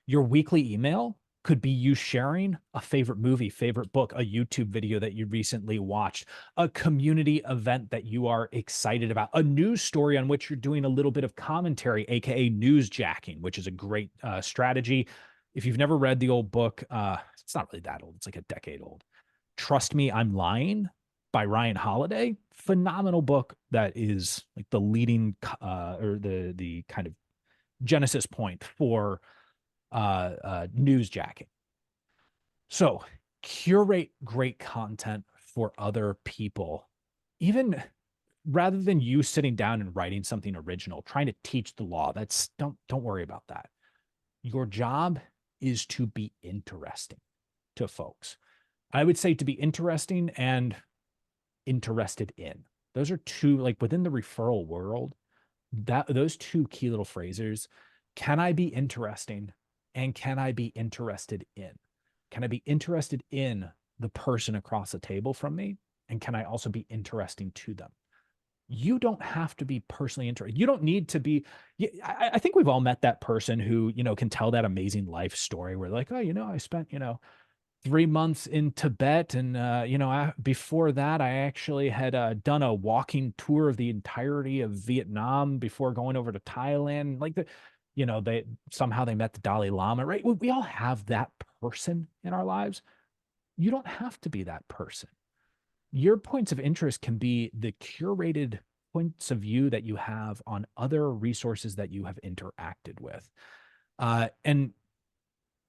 Your weekly email could be you sharing a favorite movie, favorite book, a YouTube video that you recently watched, a community event that you are excited about, a news story on which you're doing a little bit of commentary, aka newsjacking, which is a great strategy. If you've never read the old book, it's not really that old. It's like a decade old. Trust Me, I'm Lying by Ryan Holiday. Phenomenal book that is like the leading or the kind of genesis point for newsjacking. So curate great content for other people, even rather than you sitting down and writing something original, trying to teach the law. Don't worry about that. Your job is to be interesting to folks. I would say to be interesting and interested in. Those are two, like within the referral world, that those two key little phrases. Can I be interesting? And can I be interested in? Can I be interested in the person across the table from me? And can I also be interesting to them? You don't have to be personally interested. You don't need to be. I think we've all met that person who, can tell that amazing life story where like, oh, I spent, 3 months in Tibet. And, before that, I actually had done a walking tour of the entirety of Vietnam before going over to Thailand. Like they somehow they met the Dalai Lama, right? We all have that person in our lives. You don't have to be that person. Your points of interest can be the curated points of view that you have on other resources that you have interacted with. And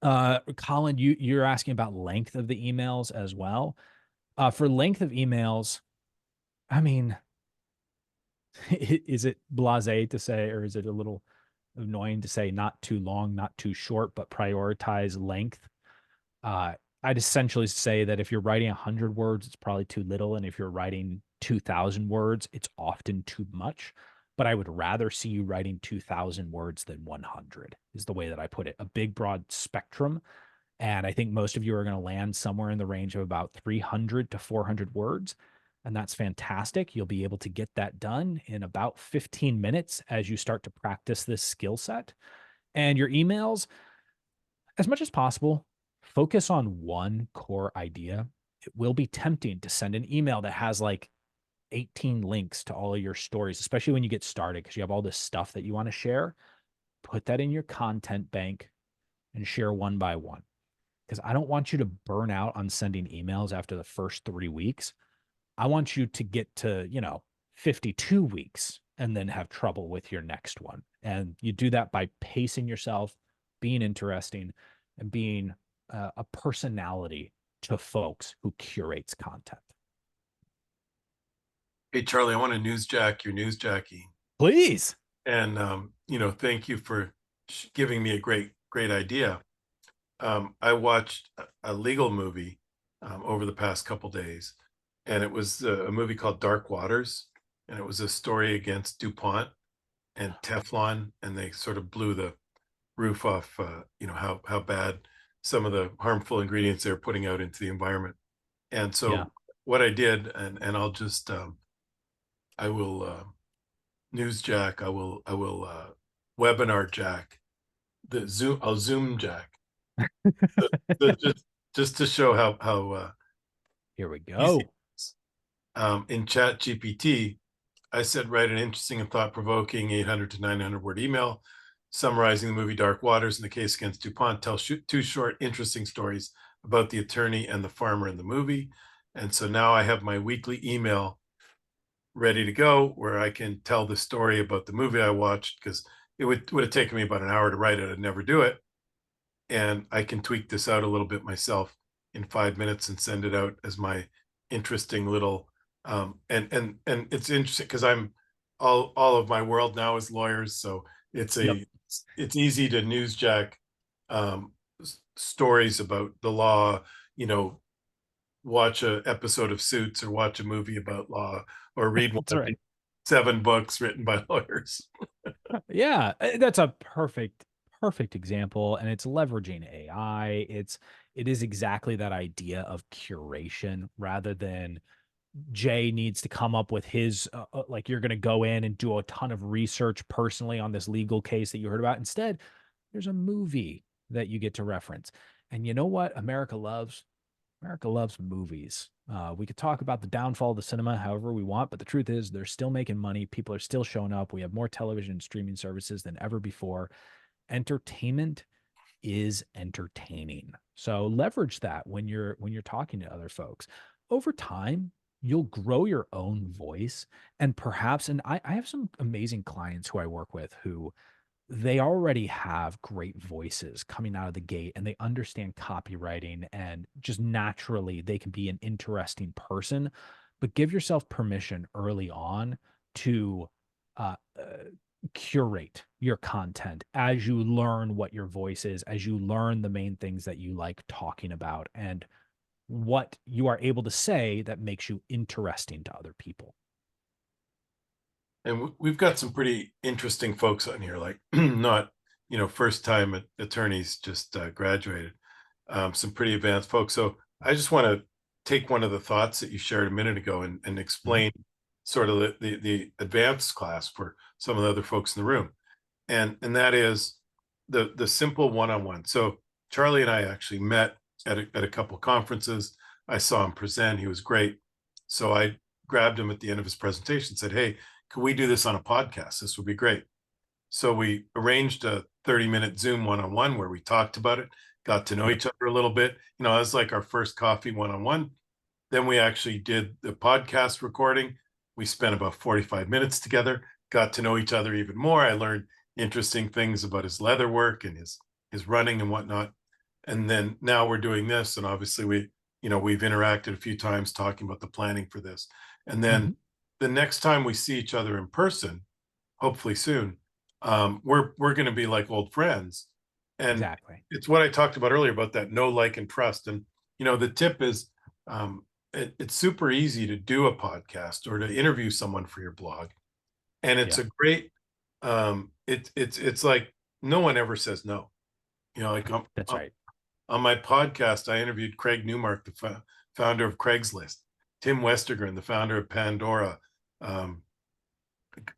Colin, you're asking about length of the emails as well. For length of emails, I mean, is it blasé to say, or is it a little annoying to say not too long, not too short, but prioritize length? Uh, I'd essentially say that if you're writing 100 words, it's probably too little. And if you're writing 2,000 words, it's often too much. But I would rather see you writing 2,000 words than 100, is the way that I put it. A big, broad spectrum. And I think most of you are going to land somewhere in the range of about 300 to 400 words. And that's fantastic. You'll be able to get that done in about 15 minutes as you start to practice this skill set. And your emails, as much as possible, focus on one core idea. It will be tempting to send an email that has like 18 links to all of your stories, especially when you get started, because you have all this stuff that you want to share. Put that in your content bank and share one by one, because I don't want you to burn out on sending emails after the first 3 weeks. I want you to get to, 52 weeks and then have trouble with your next one. And you do that by pacing yourself, being interesting, and being a personality to folks who curates content. Hey, Charlie, I want to newsjack your newsjacking. Please. And, thank you for giving me a great idea. I watched a legal movie over the past couple days, and it was a movie called Dark Waters, and it was a story against DuPont and Teflon, and they sort of blew the roof off, how bad some of the harmful ingredients they're putting out into the environment. And Yeah. so what I did, and I'll just, I will newsjack, I will webinar jack, I'll Zoom jack, just to show how Here we easy it go. is. In Chat GPT, I said write an interesting and thought-provoking 800 to 900 word email summarizing the movie Dark Waters and the case against DuPont. Tell two short, interesting stories about the attorney and the farmer in the movie. And so now I have my weekly email ready to go where I can tell the story about the movie I watched, because it would have taken me about an hour to write it. I'd never do it. And I can tweak this out a little bit myself in 5 minutes and send it out as my interesting little and it's interesting because I'm all of my world now is lawyers, so it's Yep. it's easy to newsjack stories about the law, you know, watch a episode of Suits or watch a movie about law or read one That's of right. the 7 books written by lawyers. Yeah, that's a perfect example, and it's leveraging AI. It is exactly that idea of curation rather than Jay needs to come up with his like you're going to go in and do a ton of research personally on this legal case that you heard about. Instead, there's a movie that you get to reference. And you know what America loves? America loves movies. We could talk about the downfall of the cinema however we want, but the truth is they're still making money. People are still showing up. We have more television and streaming services than ever before. Entertainment is entertaining. So leverage that when you're talking to other folks. Over time, you'll grow your own voice and perhaps, and I have some amazing clients who I work with who they already have great voices coming out of the gate and they understand copywriting and just naturally they can be an interesting person, but give yourself permission early on to uh, uh, curate your content as you learn what your voice is, as you learn the main things that you like talking about and what you are able to say that makes you interesting to other people. And we've got some pretty interesting folks on here, like not, first time attorneys just graduated, some pretty advanced folks. So I just want to take one of the thoughts that you shared a minute ago and Mhm. explain sort of the advanced class for some of the other folks in the room. And that is the simple one-on-one. So Charlie and I actually met at a couple conferences. I saw him present. He was great. So I grabbed him at the end of his presentation, said, "Hey, can we do this on a podcast? This would be great." So we arranged a 30-minute Zoom one-on-one where we talked about it, got to know Yep. each other a little bit. It was like our first coffee one-on-one. Then we actually did the podcast recording. We spent about 45 minutes together, got to know each other even more. I learned interesting things about his leather work and his running and whatnot. And then now we're doing this. And obviously we've interacted a few times talking about the planning for this. And then Mhm. the next time we see each other in person, hopefully soon, we're going to be like old friends. And Exactly. it's what I talked about earlier about that know, like, and trust. And the tip is, it's super easy to do a podcast or to interview someone for your blog, and it's Yeah, a great, it's like no one ever says no. Like that's right. on my podcast, I interviewed Craig Newmark, the founder of Craigslist, Tim Westergren, the founder of Pandora. Um,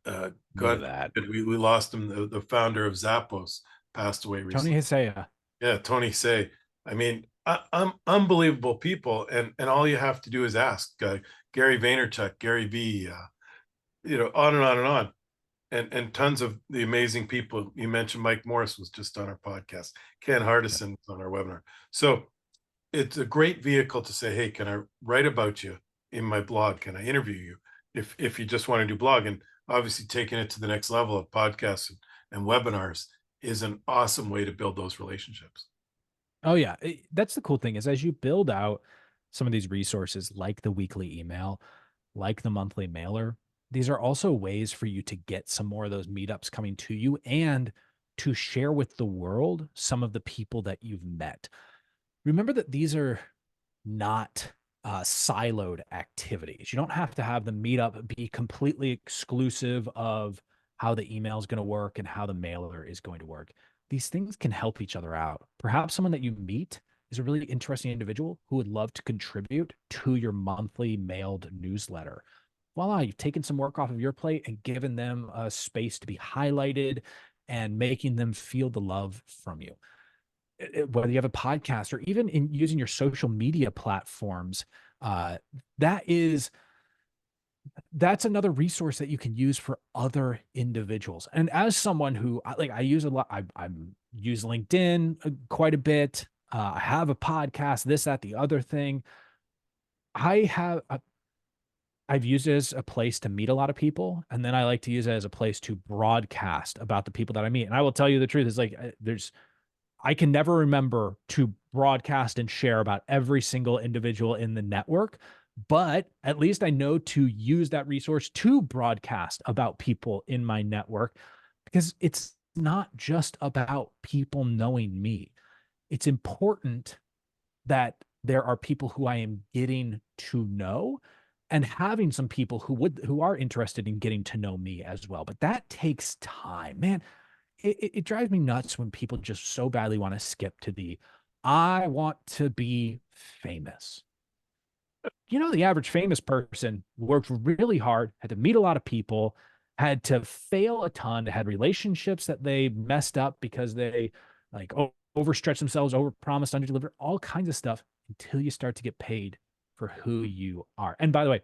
Knew God, that. we lost him. The founder of Zappos passed away Tony recently. Hsieh. Yeah, Tony Say. I mean, I'm unbelievable people, and all you have to do is ask. Gary Vaynerchuk, Gary V, on and on and on, and tons of the amazing people. You mentioned Mike Morris was just on our podcast. Ken Yeah. Hardison was on our webinar. So it's a great vehicle to say, hey, can I write about you in my blog? Can I interview you if you just want to do blog? And obviously taking it to the next level of podcasts and webinars is an awesome way to build those relationships. Oh yeah, that's the cool thing is as you build out some of these resources like the weekly email, like the monthly mailer, these are also ways for you to get some more of those meetups coming to you and to share with the world some of the people that you've met. Remember that these are not siloed activities. You don't have to have the meetup be completely exclusive of how the email is going to work and how the mailer is going to work. These things can help each other out. Perhaps someone that you meet is a really interesting individual who would love to contribute to your monthly mailed newsletter. Voila, you've taken some work off of your plate and given them a space to be highlighted and making them feel the love from you. Whether you have a podcast or even in using your social media platforms, uh, that is that's another resource that you can use for other individuals. And as someone who I use a lot, I use LinkedIn quite a bit. I have a podcast, this, that, the other thing. I have I've used it as a place to meet a lot of people, and then I like to use it as a place to broadcast about the people that I meet. And I will tell you the truth is like there's I can never remember to broadcast and share about every single individual in the network, but at least I know to use that resource to broadcast about people in my network because it's not just about people knowing me. It's important that there are people who I am getting to know and having some people who are interested in getting to know me as well. But that takes time, man. It drives me nuts when people just so badly want to skip to the I want to be famous. The average famous person worked really hard, had to meet a lot of people, had to fail a ton, had relationships that they messed up because they like overstretched themselves, overpromised, underdelivered, all kinds of stuff until you start to get paid for who you are. And by the way,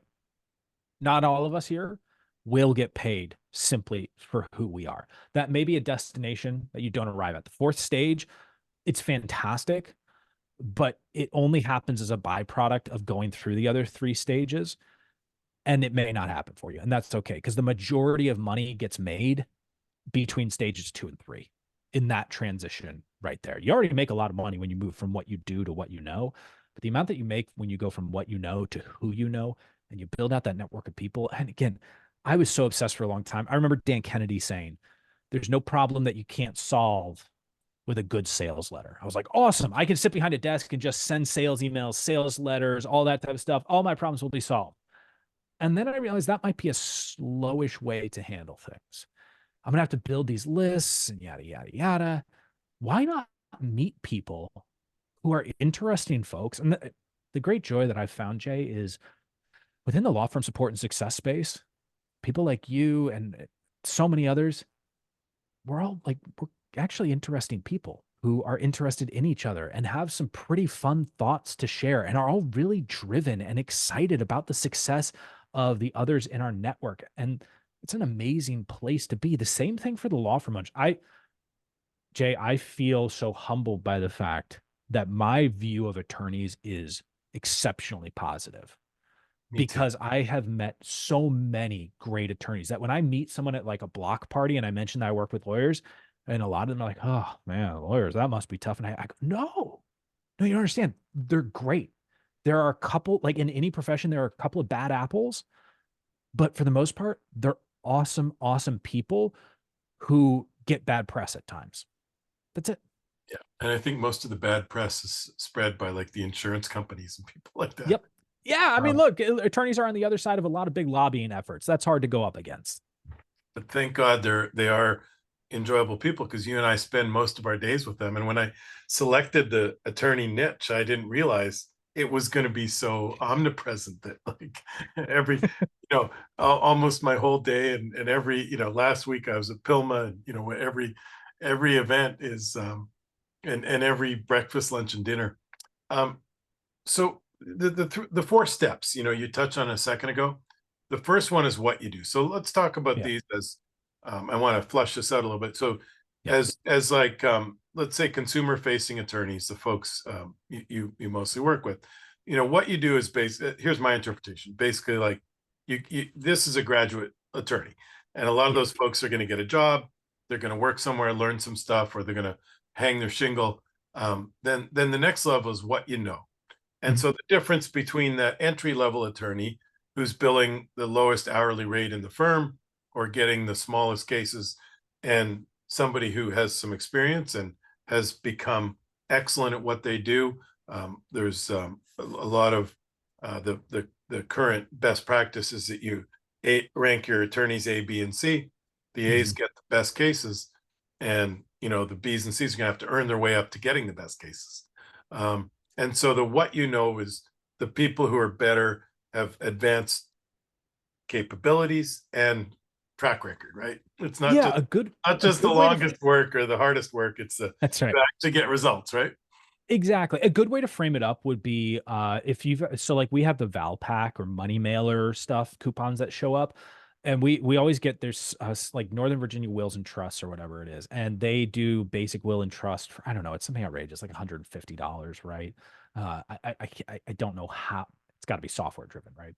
not all of us here will get paid simply for who we are. That may be a destination that you don't arrive at. The fourth stage, it's fantastic, but it only happens as a byproduct of going through the other three stages. And it may not happen for you. And that's okay because the majority of money gets made between stages 2 and 3 in that transition right there. You already make a lot of money when you move from what you do to what you know, but the amount that you make when you go from what you know to who you know and you build out that network of people. And again, I was so obsessed for a long time. I remember Dan Kennedy saying, there's no problem that you can't solve with a good sales letter. I was like, awesome. I can sit behind a desk and just send sales emails, sales letters, all that type of stuff. All my problems will be solved. And then I realized that might be a slowish way to handle things. I'm gonna have to build these lists and yada yada yada. Why not meet people who are interesting folks? And the great joy that I've found, Jay, is within the law firm support and success space, people like you and so many others, we're actually interesting people who are interested in each other and have some pretty fun thoughts to share and are all really driven and excited about the success of the others in our network. And it's an amazing place to be. The same thing for the law firm. Jay, I feel so humbled by the fact that my view of attorneys is exceptionally positive Me too. because I have met so many great attorneys that when I meet someone at like a block party and I mention that I work with lawyers, and a lot of them are like, oh man, lawyers, that must be tough. And I go, no, No, you don't understand. They're great. There are a couple, like in any profession, there are a couple of bad apples, but for the most part, they're awesome, awesome people who get bad press at times. That's it. Yeah. And I think most of the bad press is spread by like the insurance companies and people like that. Yep. Yeah. I mean, Um, look, attorneys are on the other side of a lot of big lobbying efforts. That's hard to go up against. but thank God they are enjoyable people, because you and I spend most of our days with them. And when I selected the attorney niche, I didn't realize it was going to be so omnipresent that like every, almost my whole day, and every, last week I was at Pilma, and every event is and every breakfast, lunch, and dinner. Um, so the four steps, you touched on a second ago. The first one is what you do. So let's talk about Yeah. these as I want to flush this out a little bit. So Yeah. as like let's say consumer facing attorneys, the folks you mostly work with, what you do is here's my interpretation. Basically, like you this is a graduate attorney, and a lot of Yeah. those folks are going to get a job. They're going to work somewhere, learn some stuff, or they're going to hang their shingle. Then the next level is what you know. And Mhm. so the difference between the entry level attorney who's billing the lowest hourly rate in the firm or getting the smallest cases, and somebody who has some experience and has become excellent at what they do. There's a lot of the current best practices that you rank your attorneys A, B, and C. The A's Mhm. get the best cases, and the B's and C's are going to have to earn their way up to getting the best cases. And so the what is the people who are better have advanced capabilities and track record, right? It's not Yeah. just A the good way to, longest work or the hardest work. It's the that's right. to actually get results, right? Exactly. A good way to frame it up would be if you've so like we have the Val Pack or money mailer stuff, coupons that show up. And we always get there's like Northern Virginia Wills and Trusts or whatever it is. And they do basic will and trust for, I don't know, it's something outrageous, like $150, right? I don't know how it's got to be software driven, right?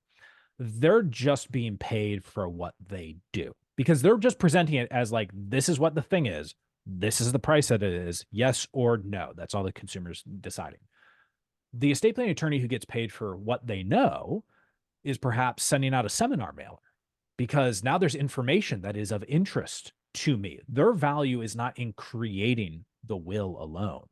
They're just being paid for what they do because they're just presenting it as like, this is what the thing is. This is the price that it is. Yes or no. That's all the consumer's deciding. The estate planning attorney who gets paid for what they know is perhaps sending out a seminar mailer because now there's information that is of interest to me. Their value is not in creating the will alone.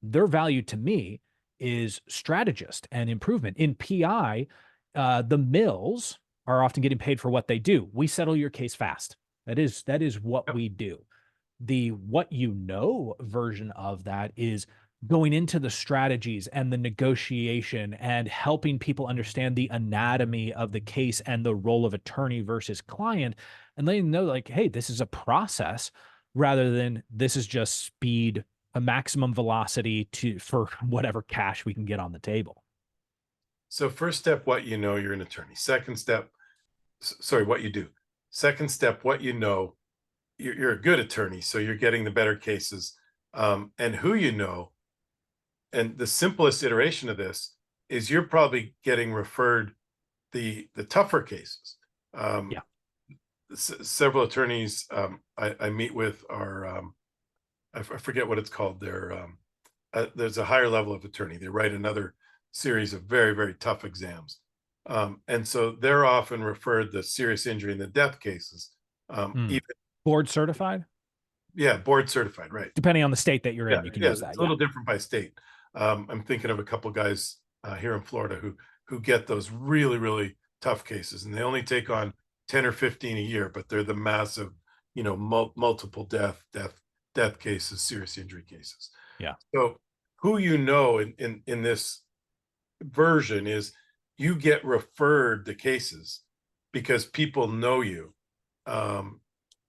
Their value to me is strategist and improvement. In PI, the mills are often getting paid for what they do. We settle your case fast. That is what Yep. we do. The what you know version of that is going into the strategies and the negotiation and helping people understand the anatomy of the case and the role of attorney versus client and letting them know like, hey, this is a process rather than this is just speed, a maximum velocity to for whatever cash we can get on the table. So first step, what you know, you're an attorney. Second step, sorry, what you do. Second step, what you know, you're a good attorney, so you're getting the better cases. And who you know, and the simplest iteration of this is you're probably getting referred the tougher cases. Um, Yeah. Several attorneys I meet with are I forget what it's called. There's a higher level of attorney. They write another series of very, very tough exams, and so they're often referred the serious injury and the death cases. Mm. Even Board certified, Yeah, board certified, right? depending on the state that you're Yeah, in, you can yeah, use it's that. a Yeah. little different by state. I'm thinking of a couple guys here in Florida who get those really, really tough cases, and they only take on 10 or 15 a year, but they're the massive, multiple death cases, serious injury cases. Yeah. So who in this version is you get referred the cases because people know you, um,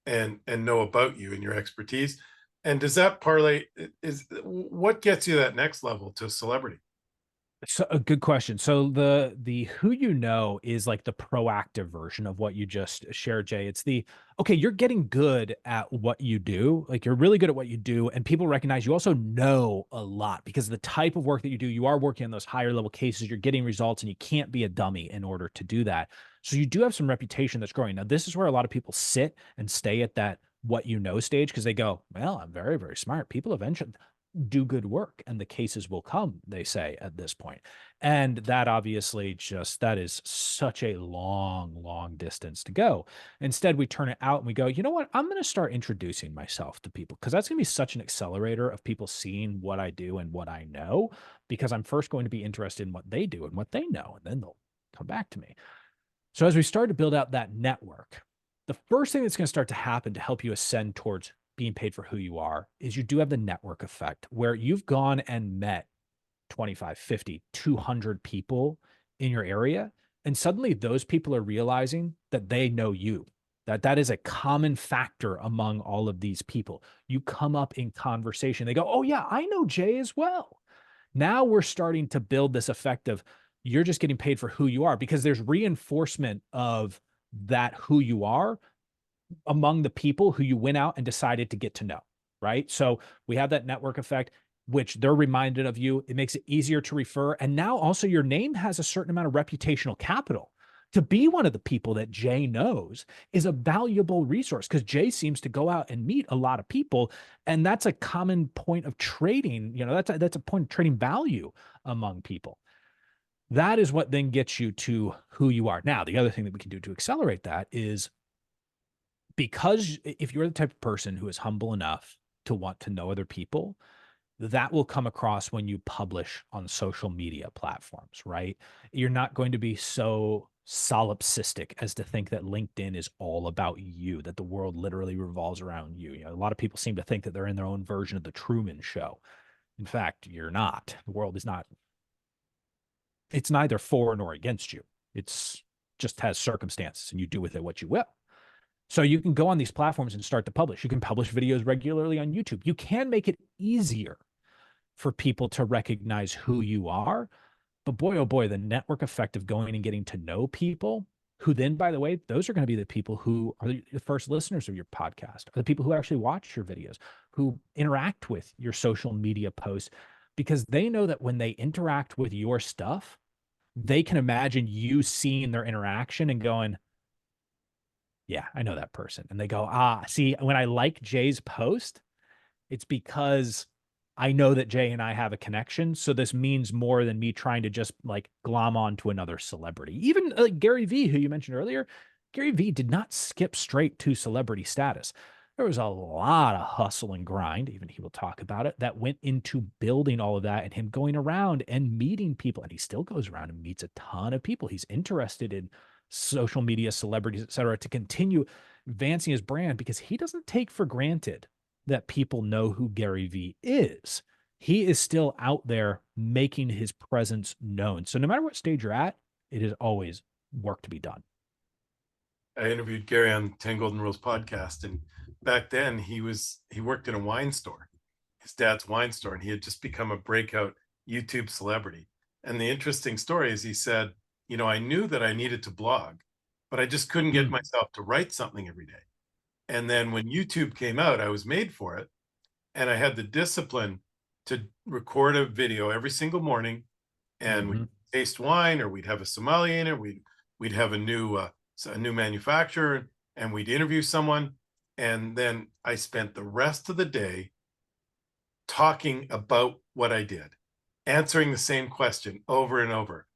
and know about you and your expertise. And does that parlay is what gets you that next level to celebrity? So a good question. So the who you know is like the proactive version of what you just shared, Jay. It's the okay, you're getting good at what you do. Like you're really good at what you do, and people recognize you also know a lot because the type of work that you do, you are working on those higher level cases, you're getting results, and you can't be a dummy in order to do that. So you do have some reputation that's growing. Now, this is where a lot of people sit and stay at that what you know stage because they go, well, I'm very, very smart. People eventually do good work and the cases will come, they say at this point. And that obviously that is such a long, long distance to go. Instead, we turn it out and we go, you know what? I'm going to start introducing myself to people because that's going to be such an accelerator of people seeing what I do and what I know, because I'm first going to be interested in what they do and what they know, and then they'll come back to me. So as we start to build out that network, the first thing that's going to start to happen to help you ascend towards being paid for who you are is you do have the network effect where you've gone and met 25, 50, 200 people in your area. And suddenly those people are realizing that they know you, that is a common factor among all of these people. You come up in conversation. They go, oh yeah, I know Jay as well. Now we're starting to build this effect of you're just getting paid for who you are, because there's reinforcement of that who you are among the people who you went out and decided to get to know, right? So we have that network effect, which they're reminded of you. It makes it easier to refer. And now also your name has a certain amount of reputational capital. To be one of the people that Jay knows is a valuable resource, because Jay seems to go out and meet a lot of people. And that's a common point of trading. That's a point of trading value among people. That is what then gets you to who you are. Now, the other thing that we can do to accelerate that is, because if you're the type of person who is humble enough to want to know other people, that will come across when you publish on social media platforms, right? You're not going to be so solipsistic as to think that LinkedIn is all about you, that the world literally revolves around you. A lot of people seem to think that they're in their own version of the Truman Show. In fact, you're not. The world is not. It's neither for nor against you. It's just has circumstances, and you do with it what you will. So you can go on these platforms and start to publish. You can publish videos regularly on YouTube. You can make it easier for people to recognize who you are. But boy, oh boy, the network effect of going and getting to know people who then, by the way, those are going to be the people who are the first listeners of your podcast, or the people who actually watch your videos, who interact with your social media posts, because they know that when they interact with your stuff, they can imagine you seeing their interaction and going, yeah, I know that person. And they go, see, when I like Jay's post, it's because I know that Jay and I have a connection. So this means more than me trying to just like glom on to another celebrity. Even like Gary Vee, who you mentioned earlier, Gary Vee did not skip straight to celebrity status. There was a lot of hustle and grind, even he will talk about it, that went into building all of that and him going around and meeting people. And he still goes around and meets a ton of people. He's interested in social media, celebrities, et cetera, to continue advancing his brand, because he doesn't take for granted that people know who Gary Vee is. He is still out there making his presence known. So no matter what stage you're at, it is always work to be done. I interviewed Gary on 10 Golden Rules podcast, and back then he worked in a wine store, his dad's wine store, and he had just become a breakout YouTube celebrity. And the interesting story is, he said, I knew that I needed to blog, but I just couldn't get myself to write something every day. And then when YouTube came out, I was made for it, and I had the discipline to record a video every single morning, and we'd taste wine, or we'd have a sommelier in it, we'd have a new manufacturer, and we'd interview someone. And then I spent the rest of the day talking about what I did, answering the same question over and over.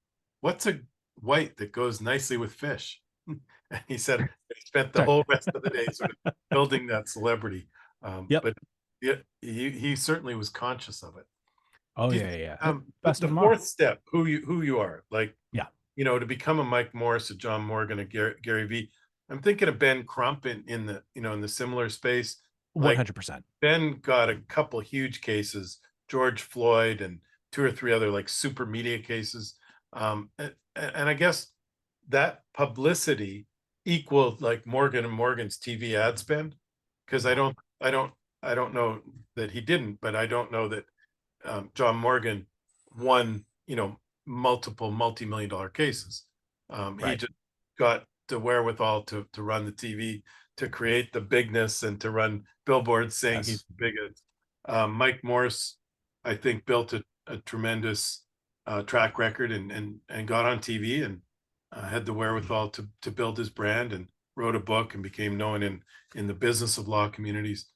What's a white that goes nicely with fish? And he said he spent the whole rest of the day sort of building that celebrity. But he certainly was conscious of it. Oh yeah. But the fourth step, who you are, like, to become a Mike Morris, a John Morgan, a Gary Vee. I'm thinking of Ben Crump in the similar space. 100%. Ben got a couple huge cases, George Floyd and 2 or 3 other like super media cases. And I guess that publicity equaled like Morgan and Morgan's TV ad spend, because I don't know that he didn't, but I don't know that John Morgan won multiple multi-million-dollar cases. He just got the wherewithal to run the TV, to create the bigness, and to run billboards saying he's the biggest. Mike Morris, I think, built a tremendous track record and got on TV, and had the wherewithal to build his brand, and wrote a book and became known in the business of law communities.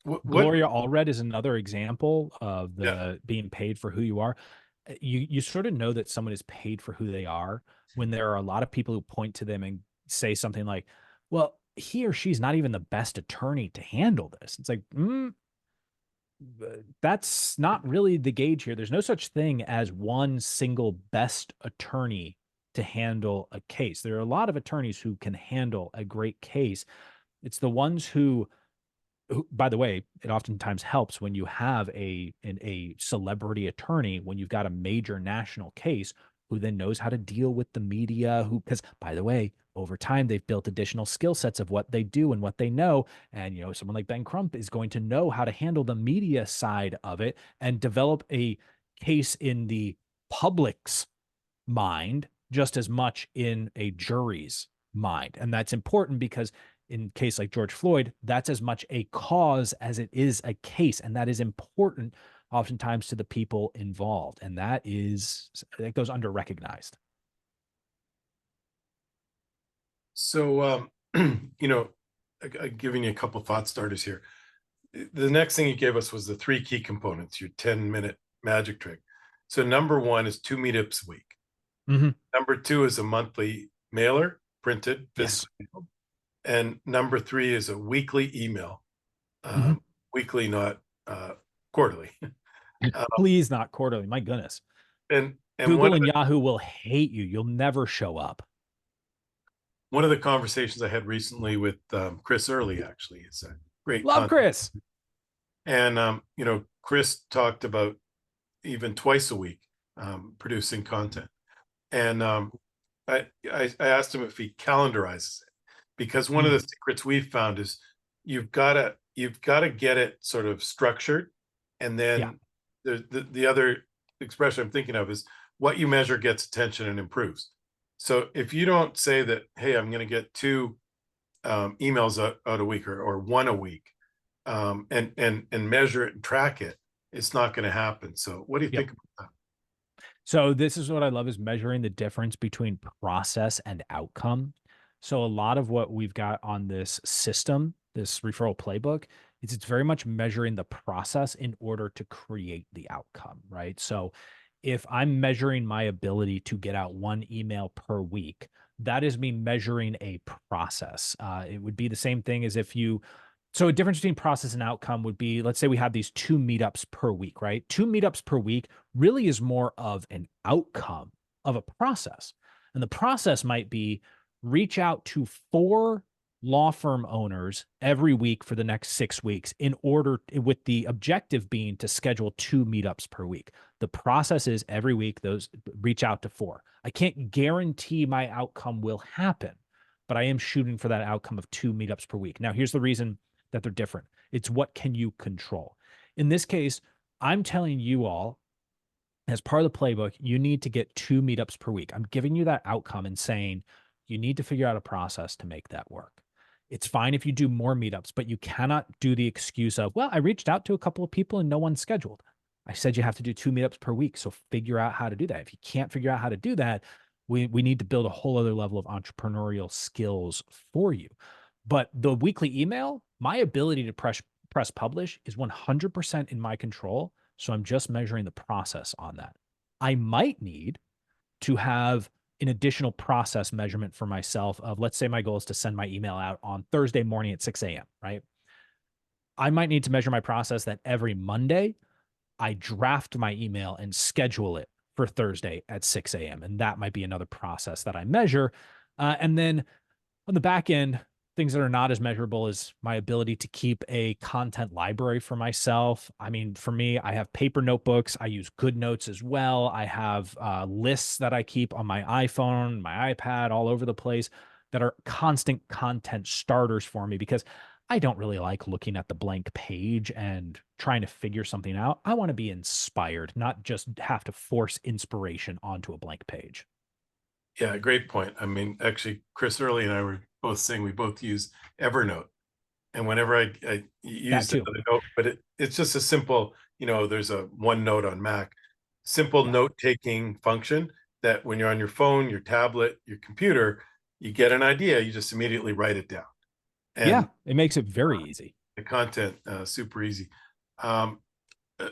What Gloria Allred is another example of yeah. the being paid for who you are. You sort of know that someone is paid for who they are when there are a lot of people who point to them and say something like, well, he or she's not even the best attorney to handle this. It's like, that's not really the gauge here. There's no such thing as one single best attorney to handle a case. There are a lot of attorneys who can handle a great case. It's the ones who, by the way, it oftentimes helps when you have a celebrity attorney, when you've got a major national case, who then knows how to deal with the media, who, because by the way, over time they've built additional skill sets of what they do and what they know. And someone like Ben Crump is going to know how to handle the media side of it and develop a case in the public's mind just as much in a jury's mind. And that's important because in a case like George Floyd, that's as much a cause as it is a case. And that is important oftentimes to the people involved. And that goes under recognized. So, giving you a couple thought starters here. The next thing you gave us was the 3 key components, your 10-minute magic trick. So number 1 is 2 meetups a week. Mm-hmm. Number 2 is a monthly mailer, printed, Yes. physical. And number 3 is a weekly email, Mm-hmm. weekly, not quarterly. Please not quarterly. My goodness. And Google and Yahoo will hate you. You'll never show up. one of the conversations I had recently with Chris Early, actually, it's a great Love content. Chris. And Chris talked about even twice a week producing content. And I asked him if he calendarizes it, because one of the secrets we've found is you've got to get it sort of structured, and then the other expression I'm thinking of is what you measure gets attention and improves. So if you don't say that, hey, I'm going to get 2 emails out a week, or 1 a week, and measure it and track it, it's not going to happen. So what do you think about that? So this is what I love, is measuring the difference between process and outcome. So a lot of what we've got on this system, this referral playbook, is it's very much measuring the process in order to create the outcome, right? So if I'm measuring my ability to get out 1 email per week, that is me measuring a process. It would be the same thing as if so a difference between process and outcome would be, let's say we have these 2 meetups per week, right? 2 meetups per week really is more of an outcome of a process. And the process might be reach out to 4 law firm owners every week for the next 6 weeks, with the objective being to schedule 2 meetups per week. The process is every week those reach out to 4. I can't guarantee my outcome will happen, but I am shooting for that outcome of 2 meetups per week. Now, here's the reason that they're different. It's what can you control? In this case, I'm telling you all, as part of the playbook, you need to get 2 meetups per week. I'm giving you that outcome and saying you need to figure out a process to make that work. It's fine if you do more meetups, but you cannot do the excuse of, well, I reached out to a couple of people and no one's scheduled. I said you have to do 2 meetups per week. So figure out how to do that. If you can't figure out how to do that, we need to build a whole other level of entrepreneurial skills for you. But the weekly email, my ability to press publish is 100% in my control. So I'm just measuring the process on that. I might need to have an additional process measurement for myself of, let's say my goal is to send my email out on Thursday morning at 6 a.m., right? I might need to measure my process that every Monday I draft my email and schedule it for Thursday at 6 a.m. And that might be another process that I measure. And then on the back end, things that are not as measurable is my ability to keep a content library for myself. I mean, for me, I have paper notebooks. I use GoodNotes as well. I have lists that I keep on my iPhone, my iPad, all over the place, that are constant content starters for me, because I don't really like looking at the blank page and trying to figure something out. I want to be inspired, not just have to force inspiration onto a blank page. Yeah, great point. I mean, actually, Chris Early and I were both saying we both use Evernote. And whenever I use too. another note, but it's just a simple, there's a OneNote on Mac, simple note-taking function that when you're on your phone, your tablet, your computer, you get an idea, you just immediately write it down. And It makes it very easy. the content super easy. Um,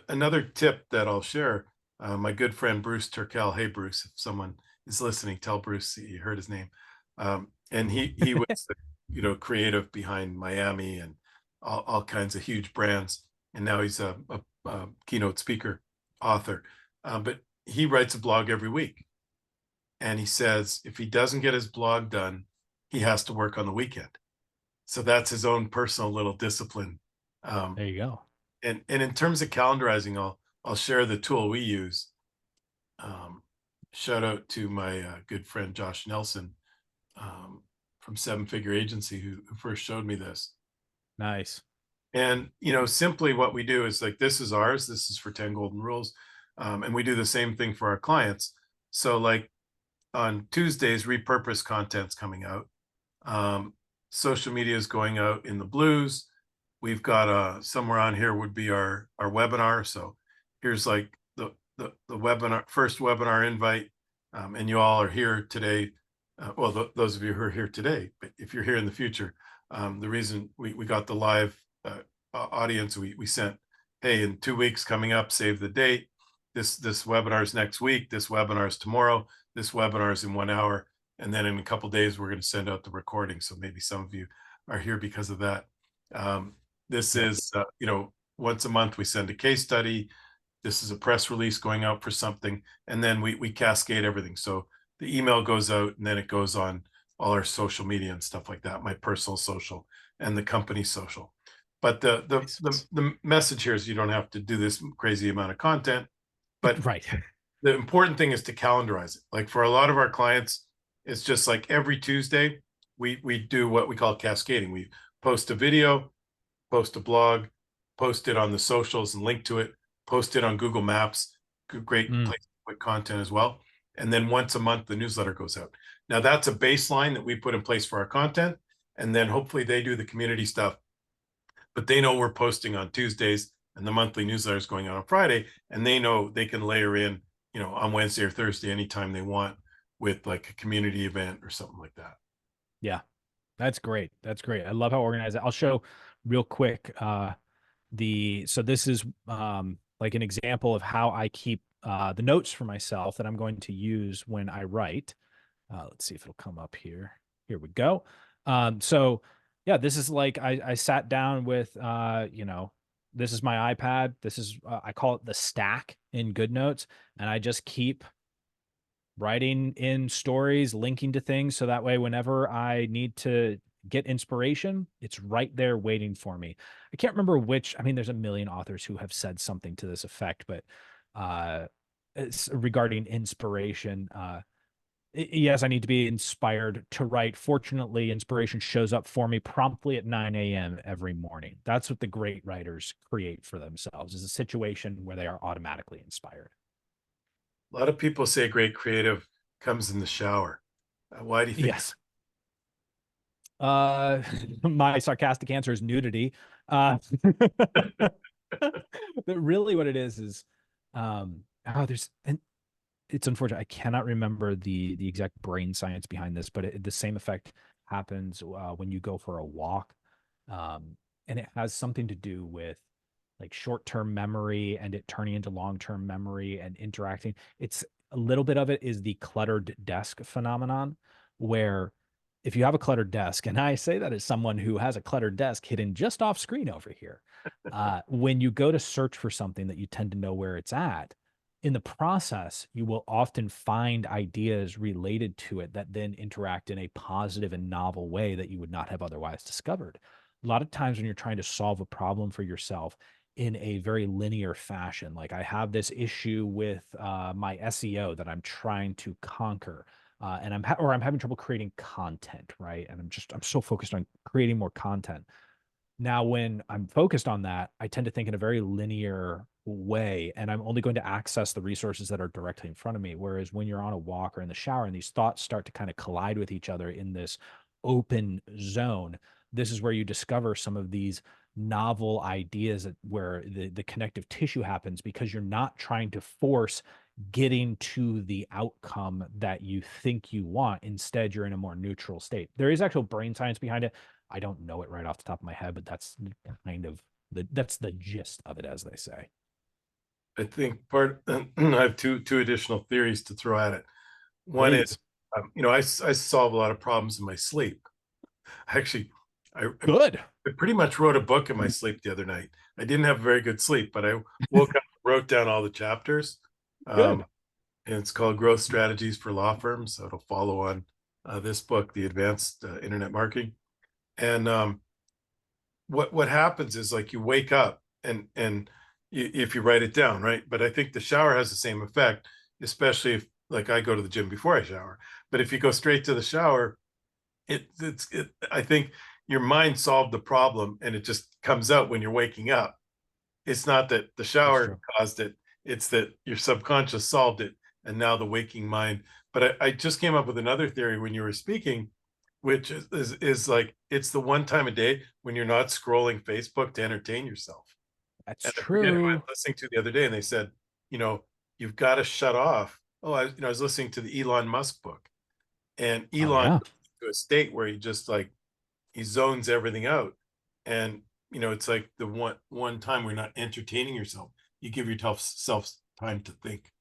Another tip that I'll share, my good friend Bruce Turkel. Hey, Bruce, if someone is listening, tell Bruce you heard his name. And he was, creative behind Miami and all kinds of huge brands. And now he's a keynote speaker, author. But he writes a blog every week. And he says if he doesn't get his blog done, he has to work on the weekend. So that's his own personal little discipline. Um, There you go. and in terms of calendarizing, I'll share the tool we use. Um, Shout out to my good friend Josh Nelson from Seven Figure Agency who first showed me this. Nice. And simply what we do is like, this is ours. This is for 10 golden rules, and we do the same thing for our clients. So like on Tuesdays, repurposed content's coming out. Social media is going out in the blues. We've got somewhere on here would be our webinar. So here's like the webinar, first webinar invite, and you all are here today. Well, those of you who are here today, but if you're here in the future, the reason we got the live audience, we sent, hey, in 2 weeks coming up, save the date. This webinar is next week. This webinar is tomorrow. This webinar is in 1 hour. And then in a couple of days, we're going to send out the recording. So maybe some of you are here because of that. This is, once a month, we send a case study. This is a press release going out for something. And then we cascade everything. So the email goes out and then it goes on all our social media and stuff like that, my personal social and the company social. But the message here is you don't have to do this crazy amount of content. But Right. the important thing is to calendarize it. Like for a lot of our clients, it's just like every Tuesday, we do what we call cascading. We post a video, post a blog, post it on the socials and link to it, post it on Google Maps, great place to put content as well. And then once a month, the newsletter goes out. Now that's a baseline that we put in place for our content. And then hopefully they do the community stuff, but they know we're posting on Tuesdays and the monthly newsletter is going out on Friday. And they know they can layer in, on Wednesday or Thursday, anytime they want with like a community event or something like that. Yeah. That's great. That's great. I love how organized. I'll show real quick so this is like an example of how I keep the notes for myself that I'm going to use when I write. Let's see if it'll come up here. Here we go. So yeah, this is like I sat down with this is my iPad. This is I call it the stack in GoodNotes, and I just keep writing in stories, linking to things. So that way, whenever I need to get inspiration, it's right there waiting for me. I can't remember there's a million authors who have said something to this effect, but it's regarding inspiration. Yes, I need to be inspired to write. Fortunately, inspiration shows up for me promptly at 9 a.m. every morning. That's what the great writers create for themselves, is a situation where they are automatically inspired. A lot of people say great creative comes in the shower. Why do you think? Yes. My sarcastic answer is nudity. But really what it is and it's unfortunate. I cannot remember the exact brain science behind this, but the same effect happens when you go for a walk. And it has something to do with like short-term memory and it turning into long-term memory and interacting. It's a little bit of it is the cluttered desk phenomenon, where if you have a cluttered desk, and I say that as someone who has a cluttered desk hidden just off screen over here, when you go to search for something that you tend to know where it's at, in the process, you will often find ideas related to it that then interact in a positive and novel way that you would not have otherwise discovered. A lot of times when you're trying to solve a problem for yourself in a very linear fashion, like I have this issue with my SEO that I'm trying to conquer, and I'm having trouble creating content, right? And I'm so focused on creating more content. Now, when I'm focused on that, I tend to think in a very linear way, and I'm only going to access the resources that are directly in front of me. Whereas when you're on a walk or in the shower and these thoughts start to kind of collide with each other in this open zone, this is where you discover some of these novel ideas where the connective tissue happens, because you're not trying to force getting to the outcome that you think you want. Instead, you're in a more neutral state. There is actual brain science behind it. I don't know it right off the top of my head, but that's kind of that's the gist of it, as they say. I think I have two additional theories to throw at it. One is, Please. I solve a lot of problems in my sleep. Actually, Good. I pretty much wrote a book in my sleep the other night. I didn't have very good sleep, but I woke up, wrote down all the chapters. Good. And it's called Growth Strategies for Law Firms. So it'll follow on this book, The Advanced Internet Marketing. And what happens is, like, you wake up and if you write it down, right? But I think the shower has the same effect, especially if, like, I go to the gym before I shower. But if you go straight to the shower, I think your mind solved the problem, and it just comes out when you're waking up. It's not that the That's shower true. caused it, it's that your subconscious solved it, and now the waking mind. But I just came up with another theory when you were speaking, which is like, it's the one time a day when you're not scrolling Facebook to entertain yourself. That's And I forget who I true. was listening to the other day, and they said, you know, you've got to shut off. Oh, I was listening to the Elon Musk book, and Oh Elon yeah. to a state where he just, like, he zones everything out. And it's like the one time we're not entertaining yourself, you give yourself self time to think.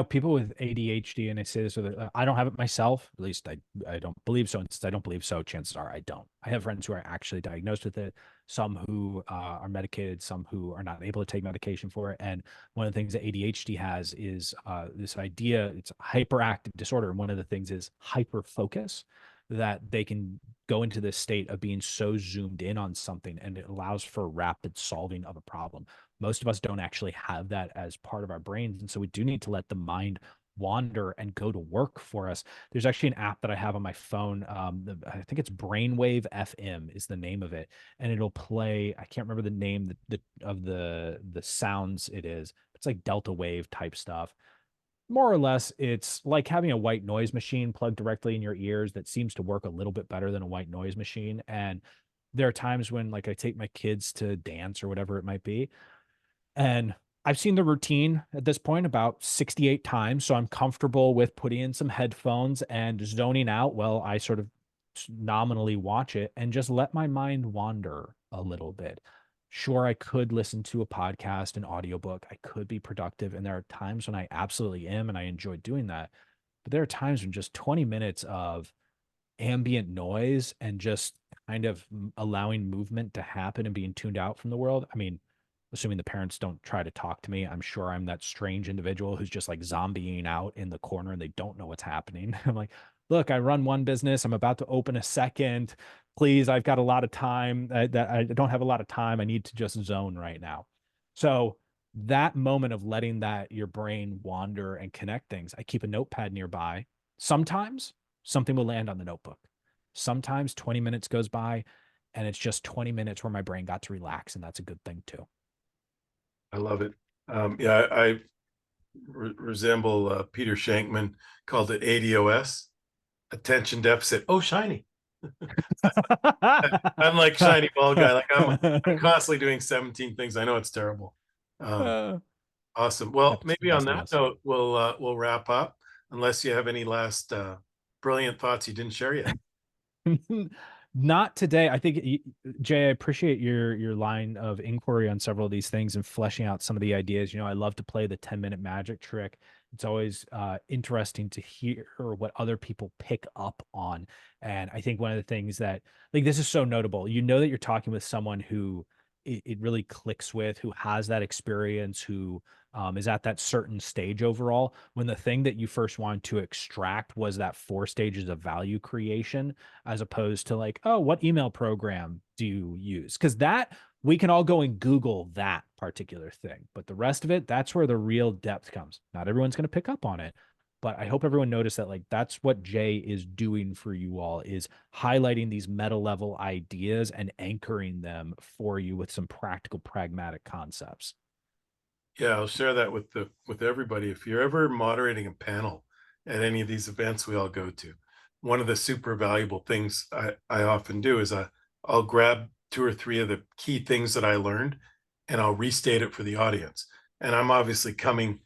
People with ADHD, and I say this with, I don't have it myself. At least I don't believe so. And since I don't believe so, chances are I don't. I have friends who are actually diagnosed with it, some who are medicated, some who are not able to take medication for it. And one of the things that ADHD has is this idea, it's a hyperactive disorder. And one of the things is hyper focus, that they can go into this state of being so zoomed in on something, and it allows for rapid solving of a problem. Most of us don't actually have that as part of our brains. And so we do need to let the mind wander and go to work for us. There's actually an app that I have on my phone. I think it's Brainwave FM is the name of it. And it'll play, I can't remember the name of the sounds it is. It's like delta wave type stuff. More or less, it's like having a white noise machine plugged directly in your ears that seems to work a little bit better than a white noise machine. And there are times when, like, I take my kids to dance or whatever it might be, and I've seen the routine at this point about 68 times. So I'm comfortable with putting in some headphones and zoning out while I sort of nominally watch it and just let my mind wander a little bit. Sure, I could listen to a podcast, an audiobook. I could be productive. And there are times when I absolutely am, and I enjoy doing that. But there are times when just 20 minutes of ambient noise and just kind of allowing movement to happen and being tuned out from the world. I mean, assuming the parents don't try to talk to me, I'm sure I'm that strange individual who's just like zombieing out in the corner and they don't know what's happening. I'm like, look, I run one business. I'm about to open a second. Please, I've got a lot of time. I don't have a lot of time. I need to just zone right now. So that moment of letting that your brain wander and connect things, I keep a notepad nearby. Sometimes something will land on the notebook. Sometimes 20 minutes goes by and it's just 20 minutes where my brain got to relax, and that's a good thing too. I love it. Yeah, I resemble Peter Shankman, called it ADOS, attention deficit. Oh, shiny. I'm like shiny ball guy. Like, I'm constantly doing 17 things. I know it's terrible. Um, Uh, awesome. Well, that's the maybe on best of that us. note, we'll wrap up, unless you have any last brilliant thoughts you didn't share yet. Not today. I think, Jay, I appreciate your line of inquiry on several of these things and fleshing out some of the ideas. I love to play the 10-minute magic trick. It's always interesting to hear what other people pick up on. And I think one of the things that, like, this is so notable. That you're talking with someone who it really clicks with, who has that experience, who is at that certain stage overall, when the thing that you first wanted to extract was that 4 stages of value creation, as opposed to like, oh, what email program do you use? Because that, we can all go and Google that particular thing. But the rest of it, that's where the real depth comes. Not everyone's going to pick up on it. But I hope everyone noticed that, like, that's what Jay is doing for you all, is highlighting these meta level ideas and anchoring them for you with some practical, pragmatic concepts. Yeah, I'll share that with everybody. If you're ever moderating a panel at any of these events we all go to, one of the super valuable things I often do is I'll grab two or three of the key things that I learned, and I'll restate it for the audience. And I'm obviously coming,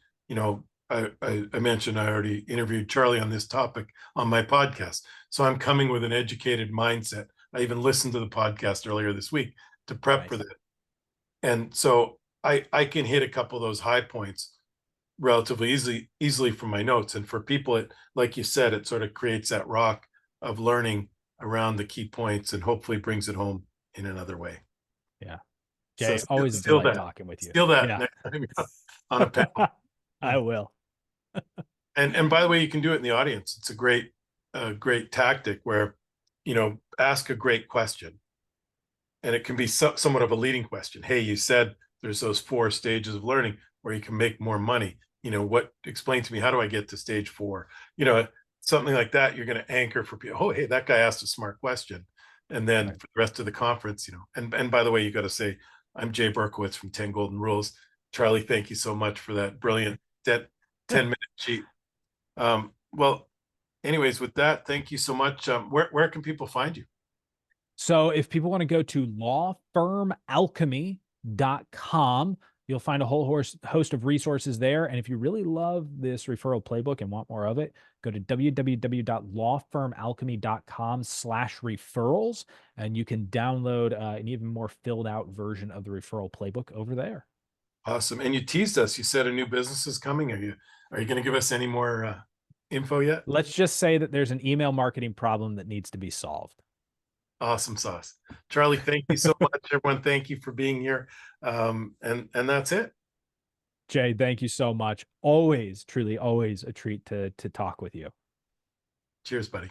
I mentioned I already interviewed Charley on this topic on my podcast. So I'm coming with an educated mindset I even listened to the podcast earlier this week to prep for Nice. that. And so I can hit a couple of those high points relatively easily from my notes. And for people, it, like you said, it sort of creates that rock of learning around the key points and hopefully brings it home in another way. Yeah. So Jay, always a steal delight that. talking with you. Steal that Yeah. next time you're on a panel. I will. And by the way, you can do it in the audience. It's a great tactic where, ask a great question, and it can be somewhat of a leading question. Hey, you said there's those 4 stages of learning where you can make more money. What? Explain to me, how do I get to stage 4? Something like that. You're going to anchor for people. Oh, hey, that guy asked a smart question, and then Right. for the rest of the conference, and by the way, you got to say, I'm Jay Berkowitz from 10 Golden Rules. Charley, thank you so much for that brilliant 10-minute sheet. Well, anyways, with that, thank you so much. Where can people find you? So if people want to go to lawfirmalchemy.com, you'll find a whole host of resources there. And if you really love this referral playbook and want more of it, go to www.lawfirmalchemy.com/referrals, and you can download an even more filled out version of the referral playbook over there. Awesome. And you teased us. You said a new business is coming. Are you going to give us any more info yet? Let's just say that there's an email marketing problem that needs to be solved. Awesome sauce. Charley, thank you so much. Everyone, thank you for being here. And that's it. Jay, thank you so much. Always, truly, always a treat to talk with you. Cheers, buddy.